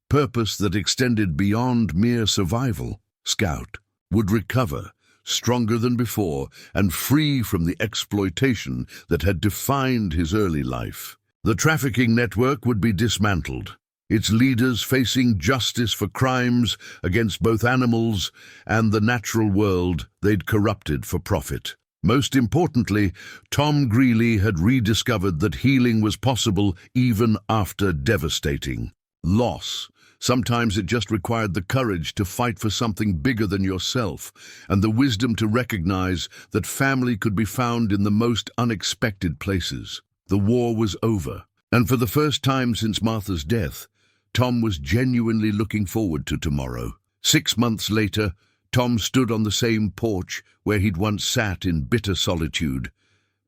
Purpose that extended beyond mere survival. Scout would recover, stronger than before and free from the exploitation that had defined his early life. The trafficking network would be dismantled, its leaders facing justice for crimes against both animals and the natural world they'd corrupted for profit. Most importantly, Tom Greeley had rediscovered that healing was possible even after devastating loss. Sometimes it just required the courage to fight for something bigger than yourself, and the wisdom to recognize that family could be found in the most unexpected places. The war was over, and for the first time since Martha's death, Tom was genuinely looking forward to tomorrow. 6 months later, Tom stood on the same porch where he'd once sat in bitter solitude,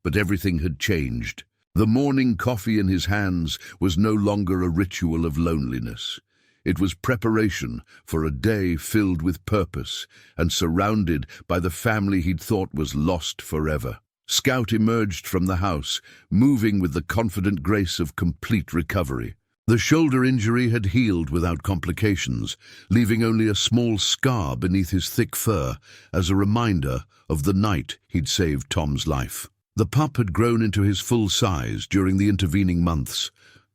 but everything had changed. The morning coffee in his hands was no longer a ritual of loneliness. It was preparation for a day filled with purpose and surrounded by the family he'd thought was lost forever. Scout emerged from the house, moving with the confident grace of complete recovery. The shoulder injury had healed without complications, leaving only a small scar beneath his thick fur as a reminder of the night he'd saved Tom's life. The pup had grown into his full size during the intervening months,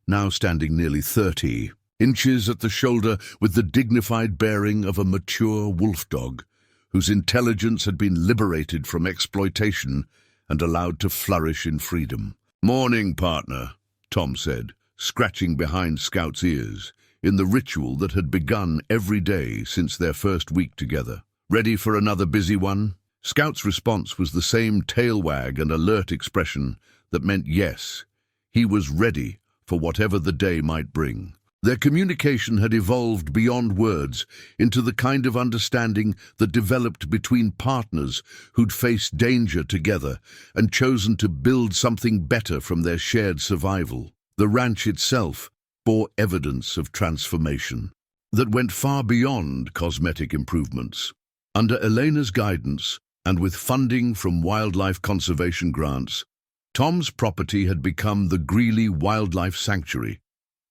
now standing nearly 30 inches at the shoulder with the dignified bearing of a mature wolf dog, whose intelligence had been liberated from exploitation and allowed to flourish in freedom. "Morning, partner," Tom said, scratching behind Scout's ears, in the ritual that had begun every day since their first week together. "Ready for another busy one?" Scout's response was the same tail wag and alert expression that meant yes, he was ready for whatever the day might bring. Their communication had evolved beyond words into the kind of understanding that developed between partners who'd faced danger together and chosen to build something better from their shared survival. The ranch itself bore evidence of transformation that went far beyond cosmetic improvements. Under Elena's guidance, and with funding from wildlife conservation grants, Tom's property had become the Greeley Wildlife Sanctuary,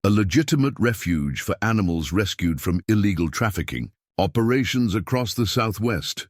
a legitimate refuge for animals rescued from illegal trafficking. Operations across the Southwest